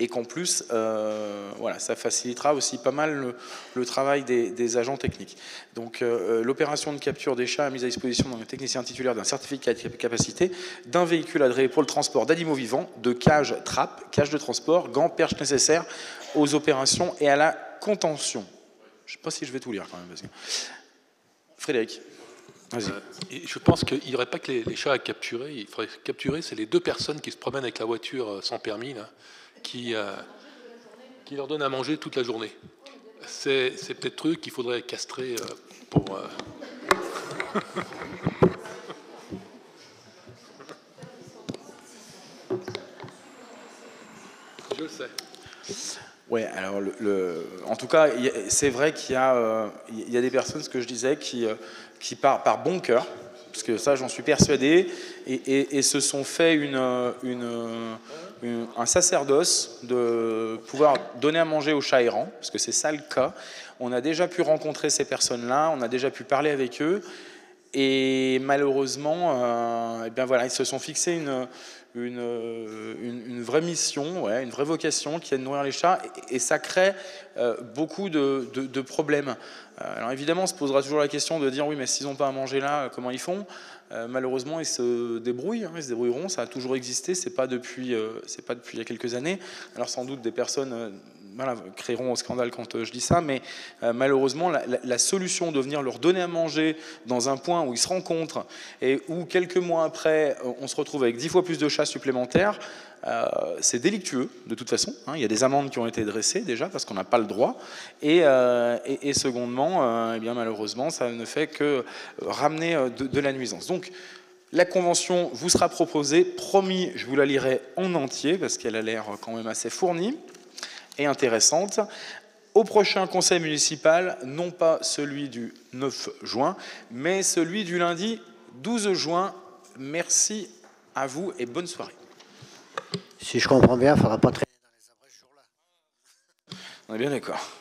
Et qu'en plus, voilà, ça facilitera aussi pas mal le travail des agents techniques. Donc l'opération de capture des chats a mise à disposition d'un technicien titulaire d'un certificat de capacité, d'un véhicule agréé pour le transport d'animaux vivants, de cages, trappes, cages de transport, gants, perches nécessaires aux opérations et à la contention. Je ne sais pas si je vais tout lire quand même. Parce que... Frédéric, vas-y. Je pense qu'il n'y aurait pas que les chats à capturer. Il faudrait capturer, c'est les 2 personnes qui se promènent avec la voiture sans permis, là, qui leur donne à manger toute la journée. C'est peut-être truc qu'il faudrait castrer pour... Je le sais. Ouais, alors en tout cas, c'est vrai qu'il y a des personnes, ce que je disais, qui par bon cœur, parce que ça j'en suis persuadé, et se sont fait un sacerdoce de pouvoir donner à manger aux chats errants, parce que c'est ça le cas. On a déjà pu rencontrer ces personnes-là, on a déjà pu parler avec eux, et malheureusement, voilà, ils se sont fixés une vraie mission, ouais, une vraie vocation qui est de nourrir les chats, et ça crée beaucoup de problèmes. Alors évidemment, on se posera toujours la question de dire oui, mais s'ils n'ont pas à manger là, comment ils font ? Malheureusement, ils se débrouillent, ils se débrouilleront, ça a toujours existé, c'est pas depuis il y a quelques années. Alors sans doute des personnes voilà, crieront au scandale quand je dis ça, mais malheureusement, la solution de venir leur donner à manger dans un point où ils se rencontrent et où quelques mois après, on se retrouve avec 10 fois plus de chats supplémentaires, c'est délictueux de toute façon. Il y a des amendes qui ont été dressées déjà parce qu'on n'a pas le droit. Et secondement, eh bien, malheureusement, ça ne fait que ramener de la nuisance. Donc, la convention vous sera proposée. Promis, je vous la lirai en entier parce qu'elle a l'air quand même assez fournie et intéressante. Au prochain conseil municipal, non pas celui du 9 juin, mais celui du lundi 12 juin. Merci à vous et bonne soirée. Si je comprends bien, il ne faudra pas traîner dans les abris ce jour-là. On est bien d'accord.